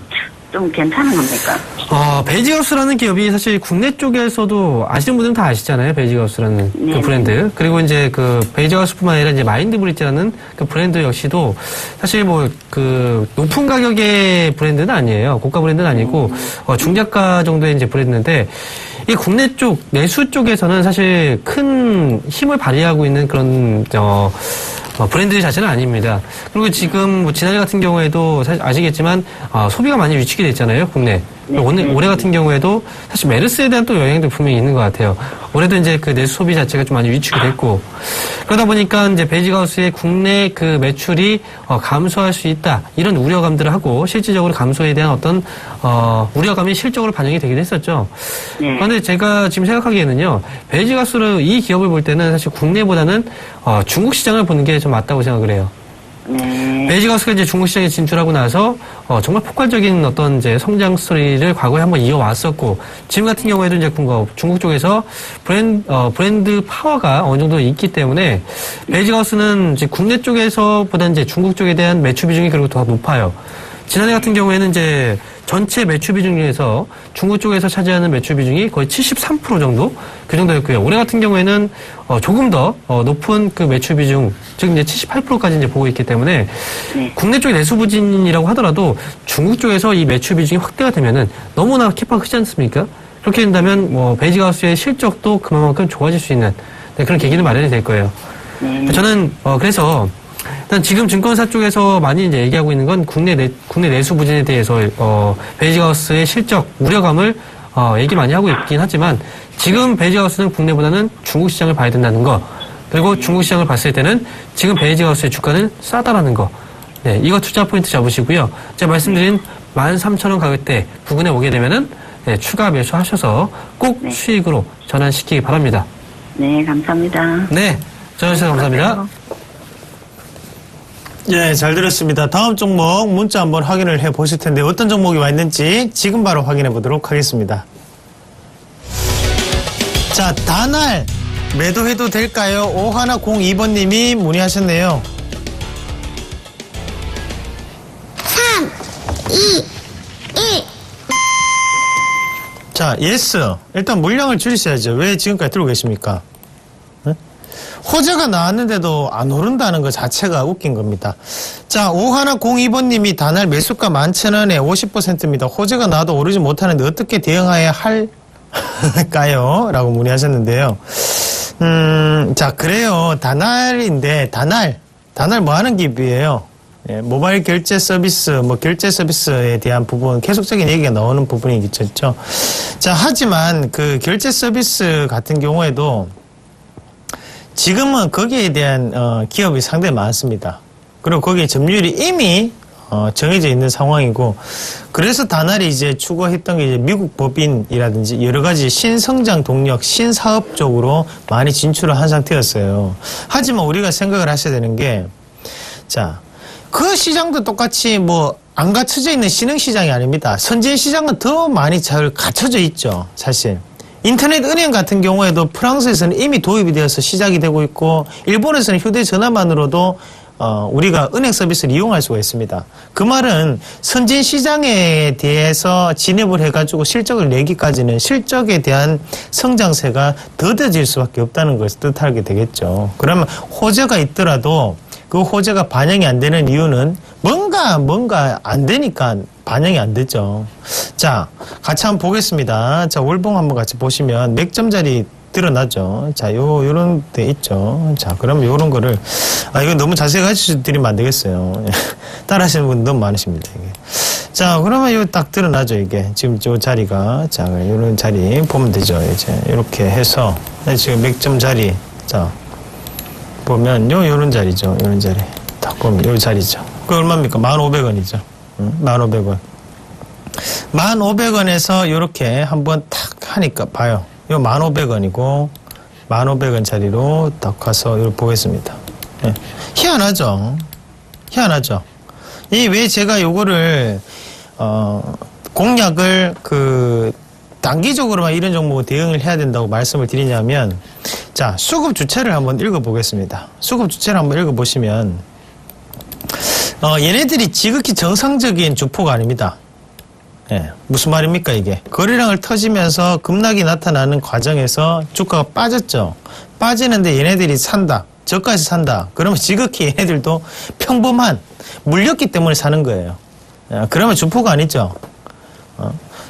좀 괜찮은 겁니까? 베이지하우스라는 기업이 사실 국내 쪽에서도 아시는 분들은 다 아시잖아요. 베이지하우스라는 그 네네. 브랜드. 그리고 이제 그 베이지하우스뿐만 아니라 이제 마인드브릿지라는 그 브랜드 역시도 사실 뭐 그 높은 가격의 브랜드는 아니에요. 고가 브랜드는 아니고 중저가 정도의 이제 브랜드인데 이 국내 쪽 내수 쪽에서는 사실 큰 힘을 발휘하고 있는 그런 브랜드 자체는 아닙니다. 그리고 지금 뭐 지난해 같은 경우에도 사실 아시겠지만 소비가 많이 위축이 됐잖아요, 국내. 올해 같은 경우에도 사실 메르스에 대한 또 영향도 분명히 있는 것 같아요. 올해도 이제 그 내수 소비 자체가 좀 많이 위축이 됐고 그러다 보니까 이제 베이지하우스의 국내 그 매출이 감소할 수 있다 이런 우려감들을 하고 실질적으로 감소에 대한 어떤 우려감이 실적으로 반영이 되기도 했었죠. 네. 그런데 제가 지금 생각하기에는요, 베이지하우스를 이 기업을 볼 때는 사실 국내보다는 중국 시장을 보는 게 좀 맞다고 생각을 해요. 네. 베이지하우스가 이제 중국 시장에 진출하고 나서 정말 폭발적인 어떤 이제 성장 스토리를 과거에 한번 이어왔었고 지금 같은 경우에도 이제 중국 쪽에서 브랜드 파워가 어느 정도 있기 때문에 베이지하우스는 이제 국내 쪽에서보다 이제 중국 쪽에 대한 매출 비중이 그리고 더 높아요. 지난해 같은 경우에는 이제 전체 매출 비중 중에서 중국 쪽에서 차지하는 매출 비중이 거의 73% 정도 그 정도였고요. 올해 같은 경우에는 조금 더 높은 그 매출 비중, 즉 이제 78%까지 이제 보고 있기 때문에 국내 쪽의 내수 부진이라고 하더라도 중국 쪽에서 이 매출 비중이 확대가 되면은 너무나 캐파가 크지 않습니까? 그렇게 된다면 뭐 베이지하우스의 실적도 그만큼 좋아질 수 있는 그런 계기는 마련이 될 거예요. 저는 그래서 일단 지금 증권사 쪽에서 많이 이제 얘기하고 있는 건 국내 내수 부진에 대해서 베이지하우스의 실적 우려감을 얘기 많이 하고 있긴 하지만 지금 베이지하우스는 국내보다는 중국 시장을 봐야 된다는 거 그리고 중국 시장을 봤을 때는 지금 베이지하우스의 주가는 싸다라는 거 네, 이거 투자 포인트 잡으시고요. 제가 말씀드린 13,000원 가격대 부근에 오게 되면은 네, 추가 매수하셔서 꼭 수익으로 전환시키기 바랍니다. 네, 감사합니다. 네, 전화주셔서 감사합니다. 예, 잘 들었습니다. 다음 종목 문자 한번 확인을 해 보실 텐데 어떤 종목이 와 있는지 지금 바로 확인해 보도록 하겠습니다. 자, 다날 매도해도 될까요? 5102번님이 문의하셨네요. 3, 2, 1. 자, 예스. 일단 물량을 줄이셔야죠. 왜 지금까지 들고 계십니까? 호재가 나왔는데도 안 오른다는 것 자체가 웃긴 겁니다. 자, 5102번님이 다날 매수가 11,000원에 50%입니다. 호재가 나와도 오르지 못하는데 어떻게 대응해야 할까요? 라고 문의하셨는데요. 자, 그래요. 다날인데, 다날 뭐 하는 기업이에요? 예, 모바일 결제 서비스, 뭐 결제 서비스에 대한 부분, 계속적인 얘기가 나오는 부분이겠죠. 자, 하지만 그 결제 서비스 같은 경우에도 지금은 거기에 대한 기업이 상당히 많습니다. 그리고 거기에 점유율이 이미 정해져 있는 상황이고 그래서 다날이 이제 추구했던 게 이제 미국 법인이라든지 여러 가지 신성장 동력, 신사업 쪽으로 많이 진출을 한 상태였어요. 하지만 우리가 생각을 하셔야 되는 게 자, 그 시장도 똑같이 뭐 안 갖춰져 있는 신흥시장이 아닙니다. 선진 시장은 더 많이 잘 갖춰져 있죠, 사실. 인터넷 은행 같은 경우에도 프랑스에서는 이미 도입이 되어서 시작이 되고 있고 일본에서는 휴대전화만으로도 우리가 은행 서비스를 이용할 수가 있습니다. 그 말은 선진 시장에 대해서 진입을 해가지고 실적을 내기까지는 실적에 대한 성장세가 더뎌질 수밖에 없다는 것을 뜻하게 되겠죠. 그러면 호재가 있더라도 그 호재가 반영이 안 되는 이유는 뭔가 안 되니까 반영이 안 되죠. 자, 같이 한번 보겠습니다. 자, 월봉 한번 같이 보시면 맥점짜리 드러나죠. 자, 요런 데 있죠. 자, 그러면 요런 거를, 이거 너무 자세히 가르쳐 드리면 안 되겠어요. 따라 하시는 분 너무 많으십니다, 이게. 자, 그러면 요 딱 드러나죠, 이게. 지금 요 자리가. 자, 요런 자리 보면 되죠. 이제, 요렇게 해서. 지금 맥점 자리. 자, 보면 요런 자리죠. 요런 자리. 딱 보면 요 자리죠. 그 얼마입니까? 1,500원이죠. 1,500원. 1,500원에서 요렇게 한번 탁 하니까 봐요. 요 1,500원이고 1,500원 자리로 딱 가서 이걸 보겠습니다. 예. 희한하죠. 희한하죠. 이 왜 제가 요거를 공략을 단기적으로만 이런 종목을 대응을 해야 된다고 말씀을 드리냐면, 자, 수급 주체를 한번 읽어보겠습니다. 수급 주체를 한번 읽어보시면 얘네들이 지극히 정상적인 주포가 아닙니다. 예, 무슨 말입니까 이게? 거래량을 터지면서 급락이 나타나는 과정에서 주가가 빠졌죠. 빠지는데 얘네들이 산다. 저가에서 산다. 그러면 지극히 얘네들도 평범한 물렸기 때문에 사는 거예요. 그러면 주포가 아니죠.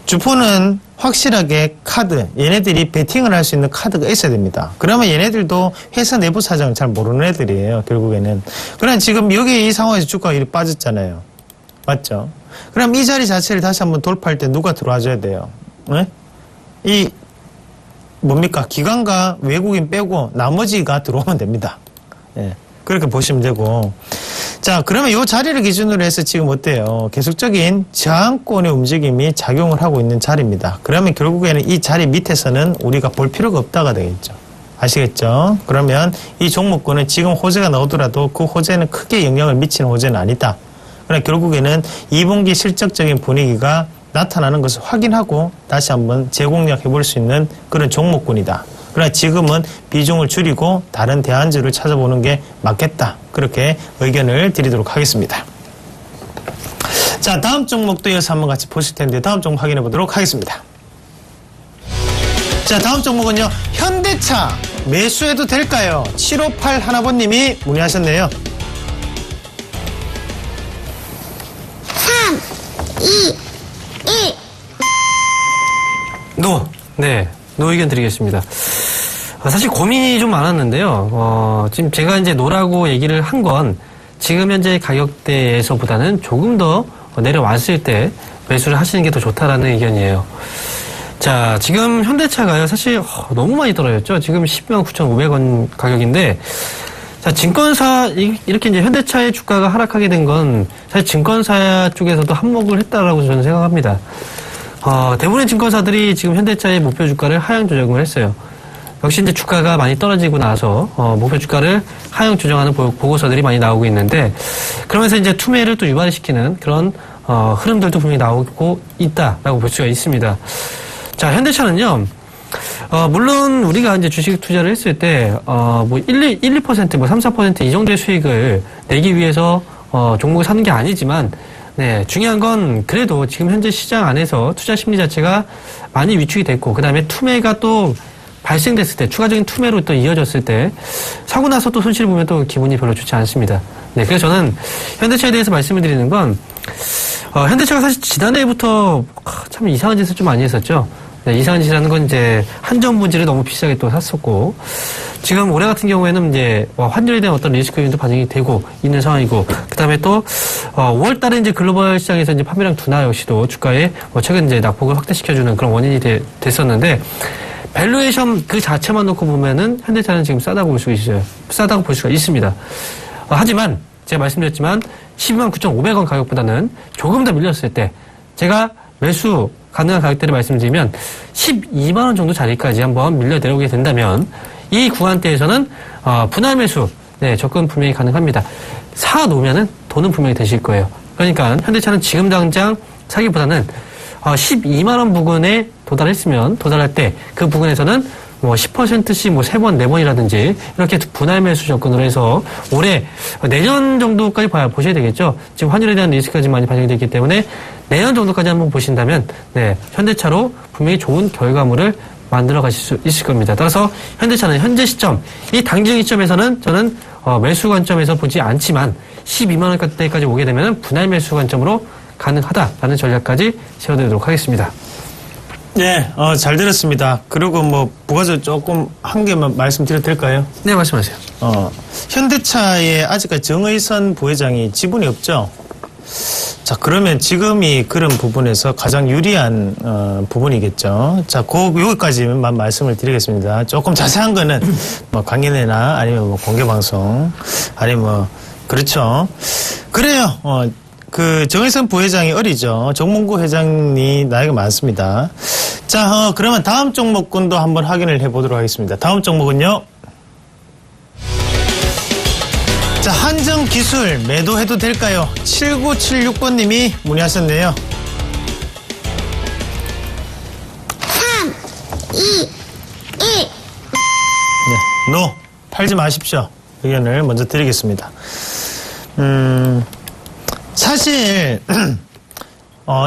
주포는 확실하게 카드, 얘네들이 베팅을 할 수 있는 카드가 있어야 됩니다. 그러면 얘네들도 회사 내부 사정을 잘 모르는 애들이에요, 결국에는. 그럼 지금 여기 이 상황에서 주가가 이렇게 빠졌잖아요. 맞죠? 그럼 이 자리 자체를 다시 한번 돌파할 때 누가 들어와줘야 돼요? 네? 이 뭡니까? 기관과 외국인 빼고 나머지가 들어오면 됩니다. 예, 그렇게 보시면 되고. 자, 그러면 이 자리를 기준으로 해서 지금 어때요? 계속적인 저항권의 움직임이 작용을 하고 있는 자리입니다. 그러면 결국에는 이 자리 밑에서는 우리가 볼 필요가 없다가 되겠죠. 아시겠죠? 그러면 이 종목군은 지금 호재가 나오더라도 그 호재는 크게 영향을 미치는 호재는 아니다. 그러나 결국에는 2분기 실적적인 분위기가 나타나는 것을 확인하고 다시 한번 재공략해 볼 수 있는 그런 종목군이다. 그러나 지금은 비중을 줄이고 다른 대안주를 찾아보는 게 맞겠다. 그렇게 의견을 드리도록 하겠습니다. 자, 다음 종목도 이어서 한번 같이 보실 텐데 다음 종목 확인해 보도록 하겠습니다. 자, 다음 종목은요. 현대차 매수해도 될까요? 758 하나번님이 문의하셨네요. 3, 2, 1. 네, 노 의견 드리겠습니다. 사실 고민이 좀 많았는데요. 지금 제가 이제 노라고 얘기를 한 건 지금 현재 가격대에서보다는 조금 더 내려왔을 때 매수를 하시는 게 더 좋다라는 의견이에요. 자, 지금 현대차가요, 사실 너무 많이 떨어졌죠. 지금 109,500원 가격인데, 자, 증권사, 이렇게 이제 현대차의 주가가 하락하게 된 건 사실 증권사 쪽에서도 한몫을 했다라고 저는 생각합니다. 대부분의 증권사들이 지금 현대차의 목표 주가를 하향 조정을 했어요. 역시 이제 주가가 많이 떨어지고 나서 목표 주가를 하향 조정하는 보고서들이 많이 나오고 있는데, 그러면서 이제 투매를 또 유발시키는 그런 흐름들도 분명히 나오고 있다라고 볼 수가 있습니다. 자, 현대차는요, 물론 우리가 이제 주식 투자를 했을 때 뭐 1, 2%, 뭐 3, 4% 이 정도의 수익을 내기 위해서 종목을 사는 게 아니지만, 네, 중요한 건 그래도 지금 현재 시장 안에서 투자 심리 자체가 많이 위축이 됐고, 그 다음에 투매가 또 발생됐을 때, 추가적인 투매로 또 이어졌을 때, 사고 나서 또 손실을 보면 또 기분이 별로 좋지 않습니다. 네, 그래서 저는 현대차에 대해서 말씀을 드리는 건, 현대차가 사실 지난해부터 참 이상한 짓을 좀 많이 했었죠. 네, 이상한 짓이라는 건 이제 한전분지를 너무 비싸게 또 샀었고, 지금 올해 같은 경우에는 이제 환율에 대한 어떤 리스크 요인도 반영이 되고 있는 상황이고, 그 다음에 또 5월 달에 이제 글로벌 시장에서 이제 판매량 둔화 역시도 주가에 최근 이제 낙폭을 확대시켜주는 그런 원인이 됐었는데, 밸류에이션 그 자체만 놓고 보면은 현대차는 지금 싸다고 볼 수가 있어요. 싸다고 볼 수가 있습니다. 하지만 제가 말씀드렸지만 129,500원 가격보다는 조금 더 밀렸을 때 제가 매수 가능한 가격대를 말씀드리면 12만원 정도 자리까지 한번 밀려 내려오게 된다면 이 구간대에서는 분할 매수, 네, 접근 분명히 가능합니다. 사 놓으면은 돈은 분명히 되실 거예요. 그러니까 현대차는 지금 당장 사기보다는 12만원 부근에 도달할 때 그 부근에서는 뭐 10%씩 뭐 3번, 4번이라든지 이렇게 분할 매수 접근으로 해서 올해 내년 정도까지 보셔야 되겠죠. 지금 환율에 대한 리스크가 지금 많이 반영되어 있기 때문에 내년 정도까지 한번 보신다면, 네, 현대차로 분명히 좋은 결과물을 만들어 가실 수 있을 겁니다. 따라서 현대차는 현재 시점, 이 당장 시점에서는 저는 매수 관점에서 보지 않지만 12만원대까지 오게 되면 분할 매수 관점으로 가능하다라는 전략까지 세워드리도록 하겠습니다. 네, 잘 들었습니다. 그리고 뭐 부가적으로 조금 한 개만 말씀드려도 될까요? 네, 말씀하세요. 현대차에 아직까지 정의선 부회장이 지분이 없죠. 자, 그러면 지금이 그런 부분에서 가장 유리한 부분이겠죠. 자, 여기까지만 말씀을 드리겠습니다. 조금 자세한 거는 뭐 강연회나 아니면 뭐 공개 방송 아니면 뭐 그렇죠. 그래요. 그 정의선 부회장이 어리죠. 정몽구 회장이 나이가 많습니다. 자, 그러면 다음 종목군도 한번 확인을 해보도록 하겠습니다. 다음 종목은요. 자, 한정기술 매도해도 될까요? 7976번님이 문의하셨네요. 3, 2, 1. 네, 노, 팔지 마십시오. 의견을 먼저 드리겠습니다. 사실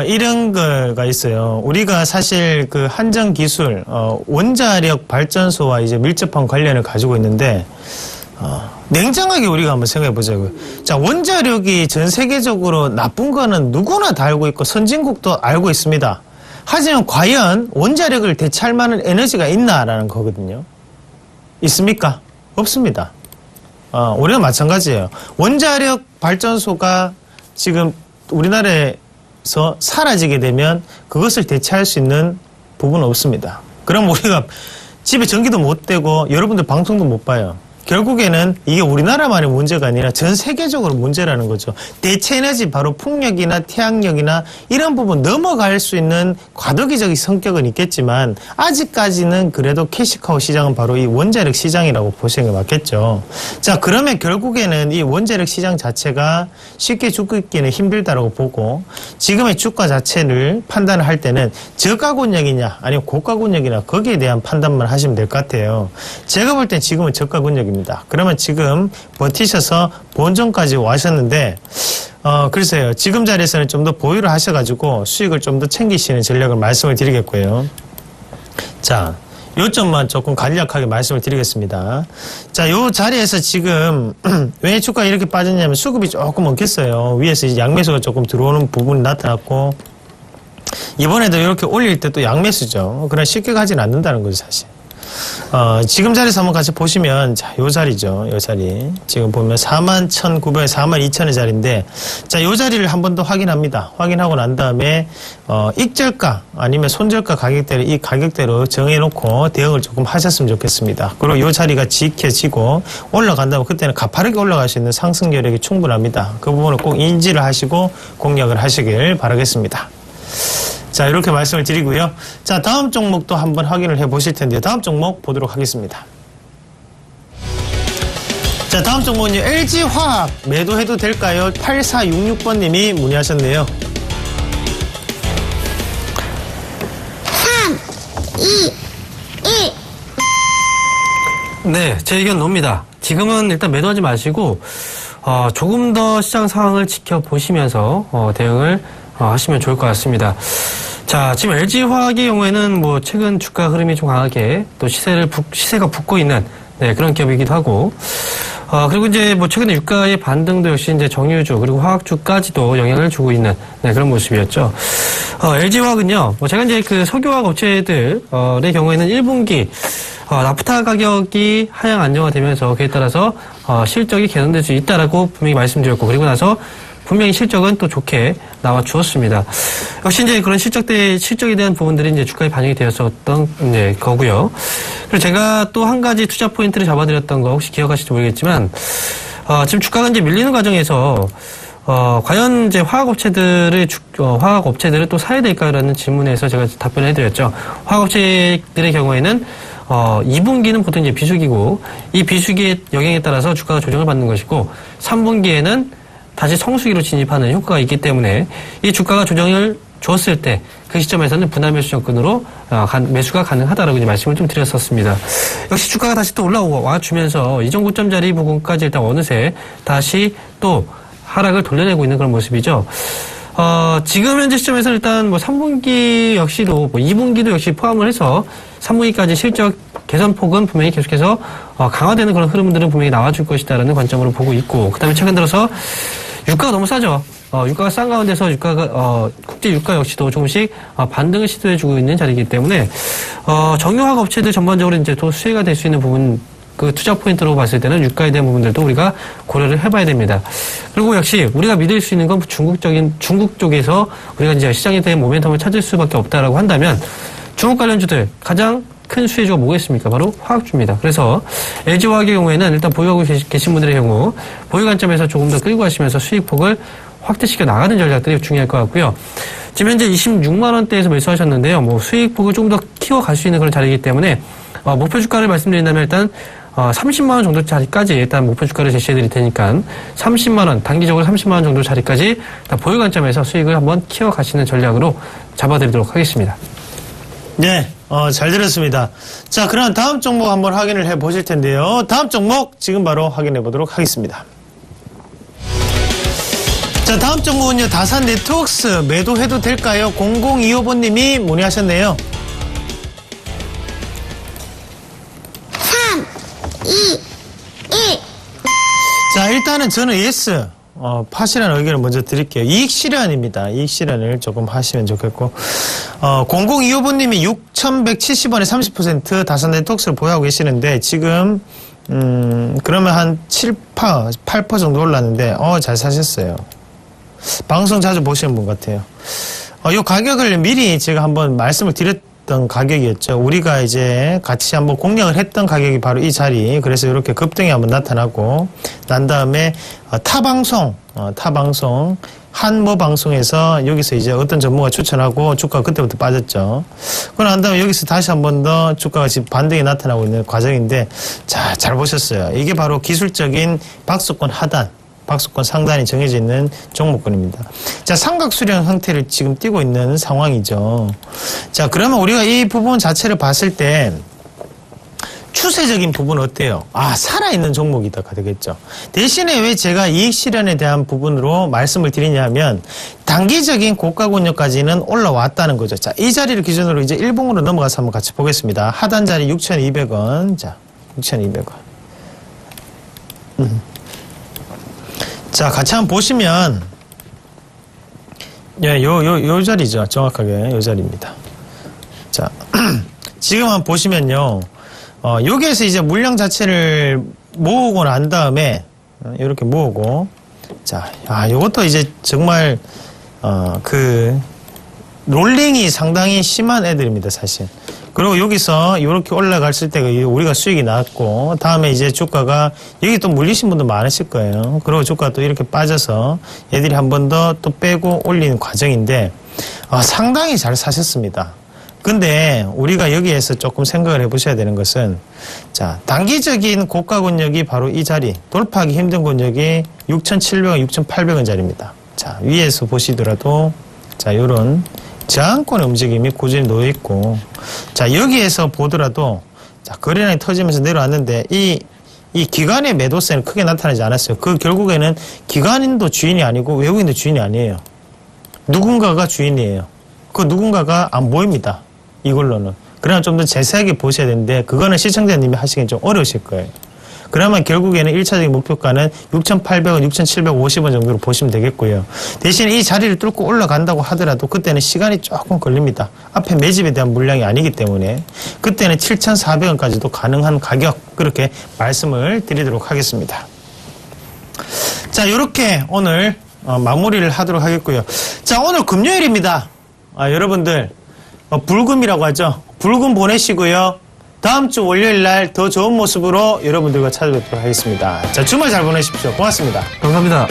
이런 거가 있어요. 우리가 사실 그 한정기술 원자력 발전소와 이제 밀접한 관련을 가지고 있는데 냉정하게 우리가 한번 생각해 보자고요. 자, 원자력이 전 세계적으로 나쁜 거는 누구나 다 알고 있고 선진국도 알고 있습니다. 하지만 과연 원자력을 대체할 만한 에너지가 있나라는 거거든요. 있습니까? 없습니다. 우리가 마찬가지예요. 원자력 발전소가 지금 우리나라에서 사라지게 되면 그것을 대체할 수 있는 부분은 없습니다. 그럼 우리가 집에 전기도 못 되고 여러분들 방송도 못 봐요. 결국에는 이게 우리나라만의 문제가 아니라 전 세계적으로 문제라는 거죠. 대체 에너지 바로 풍력이나 태양력이나 이런 부분 넘어갈 수 있는 과도기적인 성격은 있겠지만 아직까지는 그래도 캐시카우 시장은 바로 이 원자력 시장이라고 보시는 게 맞겠죠. 자, 그러면 결국에는 이 원자력 시장 자체가 쉽게 죽기는 힘들다라고 보고 지금의 주가 자체를 판단을 할 때는 저가군역이냐 아니면 고가군역이냐 거기에 대한 판단만 하시면 될 것 같아요. 제가 볼 땐 지금은 저가군역입니다. 그러면 지금 버티셔서 본전까지 와셨는데 글쎄요. 지금 자리에서는 좀 더 보유를 하셔가지고 수익을 좀 더 챙기시는 전략을 말씀을 드리겠고요. 자, 요점만 조금 간략하게 말씀을 드리겠습니다. 자, 요 자리에서 지금 왜 주가가 이렇게 빠졌냐면 수급이 조금 엉켰어요. 위에서 이제 양매수가 조금 들어오는 부분이 나타났고 이번에도 이렇게 올릴 때 또 양매수죠. 그러나 쉽게 가진 않는다는 거죠, 사실. 지금 자리에서 한번 같이 보시면, 자, 요 자리죠. 요 자리. 지금 보면 41,900에 42,000의 자리인데, 자, 요 자리를 한 번 더 확인합니다. 확인하고 난 다음에, 익절가 아니면 손절가 가격대로 이 가격대로 정해놓고 대응을 조금 하셨으면 좋겠습니다. 그리고 요 자리가 지켜지고 올라간다면 그때는 가파르게 올라갈 수 있는 상승 여력이 충분합니다. 그 부분을 꼭 인지를 하시고 공략을 하시길 바라겠습니다. 자, 이렇게 말씀을 드리고요. 자, 다음 종목도 한번 확인을 해 보실 텐데요. 다음 종목 보도록 하겠습니다. 자, 다음 종목은요. LG화학 매도해도 될까요? 8466번님이 문의하셨네요. 3, 2, 1. 네, 제 의견 놉니다. 지금은 일단 매도하지 마시고 조금 더 시장 상황을 지켜보시면서 대응을 하시면 좋을 것 같습니다. 자, 지금 LG화학의 경우에는 뭐 최근 주가 흐름이 좀 강하게 또 시세가 붙고 있는 그런 기업이기도 하고 그리고 이제 뭐 최근에 유가의 반등도 역시 이제 정유주 그리고 화학주까지도 영향을 주고 있는 그런 모습이었죠. LG화학은요, 뭐 제가 이제 그 석유화학 업체들의 경우에는 1분기 나프타 가격이 하향 안정화되면서 그에 따라서 실적이 개선될 수 있다라고 분명히 말씀드렸고 그리고 나서 분명히 실적은 또 좋게 나와 주었습니다. 역시 이제 그런 실적에 대한 부분들이 이제 주가에 반영이 되었었던 이제 거고요. 그리고 제가 또 한 가지 투자 포인트를 잡아드렸던 거 혹시 기억하실지 모르겠지만, 지금 주가가 이제 밀리는 과정에서, 과연 이제 화학업체들을 또 사야 될까라는 질문에서 제가 답변을 해드렸죠. 화학업체들의 경우에는 2분기는 보통 이제 비수기고, 이 비수기의 영향에 따라서 주가가 조정을 받는 것이고, 3분기에는 다시 성수기로 진입하는 효과가 있기 때문에 이 주가가 조정을 줬을 때 그 시점에서는 분할 매수 접근으로 매수가 가능하다라고 이제 말씀을 좀 드렸었습니다. 역시 주가가 다시 또 올라와 주면서 이전 고점자리 부분까지 일단 어느새 다시 또 하락을 돌려내고 있는 그런 모습이죠. 지금 현재 시점에서 일단 뭐 3분기 역시도 뭐 2분기도 역시 포함을 해서 3분기까지 실적 개선폭은 분명히 계속해서 강화되는 그런 흐름들은 분명히 나와줄 것이다라는 관점으로 보고 있고, 그 다음에 최근 들어서 유가가 너무 싸죠. 유가가 싼 가운데서 국제 유가 역시도 조금씩 반등을 시도해주고 있는 자리이기 때문에 정유화학 업체들 전반적으로 이제 또 수혜가 될 수 있는 부분, 그 투자 포인트로 봤을 때는 유가에 대한 부분들도 우리가 고려를 해봐야 됩니다. 그리고 역시 우리가 믿을 수 있는 건 중국 쪽에서 우리가 이제 시장에 대한 모멘텀을 찾을 수밖에 없다라고 한다면 중국 관련주들 가장 큰 수혜주가 뭐겠습니까? 바로 화학주입니다. 그래서 LG화학의 경우에는 일단 보유하고 계신 분들의 경우 보유 관점에서 조금 더 끌고 가시면서 수익폭을 확대시켜 나가는 전략들이 중요할 것 같고요. 지금 현재 26만 원대에서 매수하셨는데요. 뭐 수익폭을 좀 더 키워갈 수 있는 그런 자리이기 때문에 목표 주가를 말씀드린다면 일단 30만 원 정도 자리까지 일단 목표 주가를 제시해 드릴 테니까 30만 원, 단기적으로 30만 원 정도 자리까지 보유 관점에서 수익을 한번 키워가시는 전략으로 잡아드리도록 하겠습니다. 네, 잘 들었습니다. 자, 그럼 다음 종목 한번 확인을 해 보실 텐데요. 다음 종목 지금 바로 확인해 보도록 하겠습니다. 자, 다음 종목은요, 다산 네트워크스 매도해도 될까요? 0025번님이 문의하셨네요. 3, 2, 1. 자, 일단은 저는 예스. 파시라는 의견을 먼저 드릴게요. 이익 실현입니다. 이익 실현을 조금 하시면 좋겠고, 0025번님이 6,170원에 30% 다산 네트워크스를 보유하고 계시는데, 지금, 그러면 한 7%, 8% 정도 올랐는데, 잘 사셨어요. 방송 자주 보시는 분 같아요. 요 가격을 미리 제가 한번 말씀을 드렸던 가격이었죠. 우리가 이제 같이 한번 공략을 했던 가격이 바로 이 자리. 그래서 이렇게 급등이 한번 나타나고, 난 다음에 타방송 한모 방송에서 여기서 이제 어떤 전문가 추천하고 주가가 그때부터 빠졌죠. 그러고 난 다음에 여기서 다시 한 번 더 주가가 지금 반등이 나타나고 있는 과정인데, 자, 잘 보셨어요. 이게 바로 기술적인 박스권 하단, 박스권 상단이 정해져 있는 종목군입니다. 자, 삼각 수렴 형태를 지금 띄고 있는 상황이죠. 자, 그러면 우리가 이 부분 자체를 봤을 때 추세적인 부분은 어때요? 살아있는 종목이다 되겠죠. 대신에 왜 제가 이익 실현에 대한 부분으로 말씀을 드리냐면, 단기적인 고가 권역까지는 올라왔다는 거죠. 자, 이 자리를 기준으로 이제 일봉으로 넘어가서 한번 같이 보겠습니다. 하단 자리 6,200원. 자, 6,200원. 자, 같이 한번 보시면, 예, 요 자리죠. 정확하게 요 자리입니다. 자, 지금 한번 보시면요. 여기에서 이제 물량 자체를 모으고 난 다음에, 이렇게 모으고, 자, 요것도 이제 정말, 롤링이 상당히 심한 애들입니다, 사실. 그리고 여기서 이렇게 올라갔을 때 우리가 수익이 났고, 다음에 이제 주가가, 여기 또 물리신 분도 많으실 거예요. 그리고 주가가 또 이렇게 빠져서 얘들이 한 번 더 또 빼고 올리는 과정인데, 상당히 잘 사셨습니다. 근데 우리가 여기에서 조금 생각을 해보셔야 되는 것은, 자, 단기적인 고가 권역이 바로 이 자리, 돌파하기 힘든 권역이 6,700원, 6,800원 자리입니다. 자, 위에서 보시더라도, 자, 요런 저항권의 움직임이 꾸준히 놓여있고, 자, 여기에서 보더라도, 자, 거래량이 터지면서 내려왔는데, 이 기관의 매도세는 크게 나타나지 않았어요. 그 결국에는 기관인도 주인이 아니고 외국인도 주인이 아니에요. 누군가가 주인이에요. 그 누군가가 안 보입니다. 이걸로는. 그러나 좀 더 자세하게 보셔야 되는데, 그거는 시청자님이 하시기엔 좀 어려우실 거예요. 그러면 결국에는 1차적인 목표가는 6,800원, 6,750원 정도로 보시면 되겠고요. 대신 이 자리를 뚫고 올라간다고 하더라도 그때는 시간이 조금 걸립니다. 앞에 매집에 대한 물량이 아니기 때문에 그때는 7,400원까지도 가능한 가격, 그렇게 말씀을 드리도록 하겠습니다. 자, 이렇게 오늘 마무리를 하도록 하겠고요. 자, 오늘 금요일입니다. 여러분들 불금이라고 하죠. 불금 보내시고요. 다음 주 월요일 날 더 좋은 모습으로 여러분들과 찾아뵙도록 하겠습니다. 자, 주말 잘 보내십시오. 고맙습니다. 감사합니다.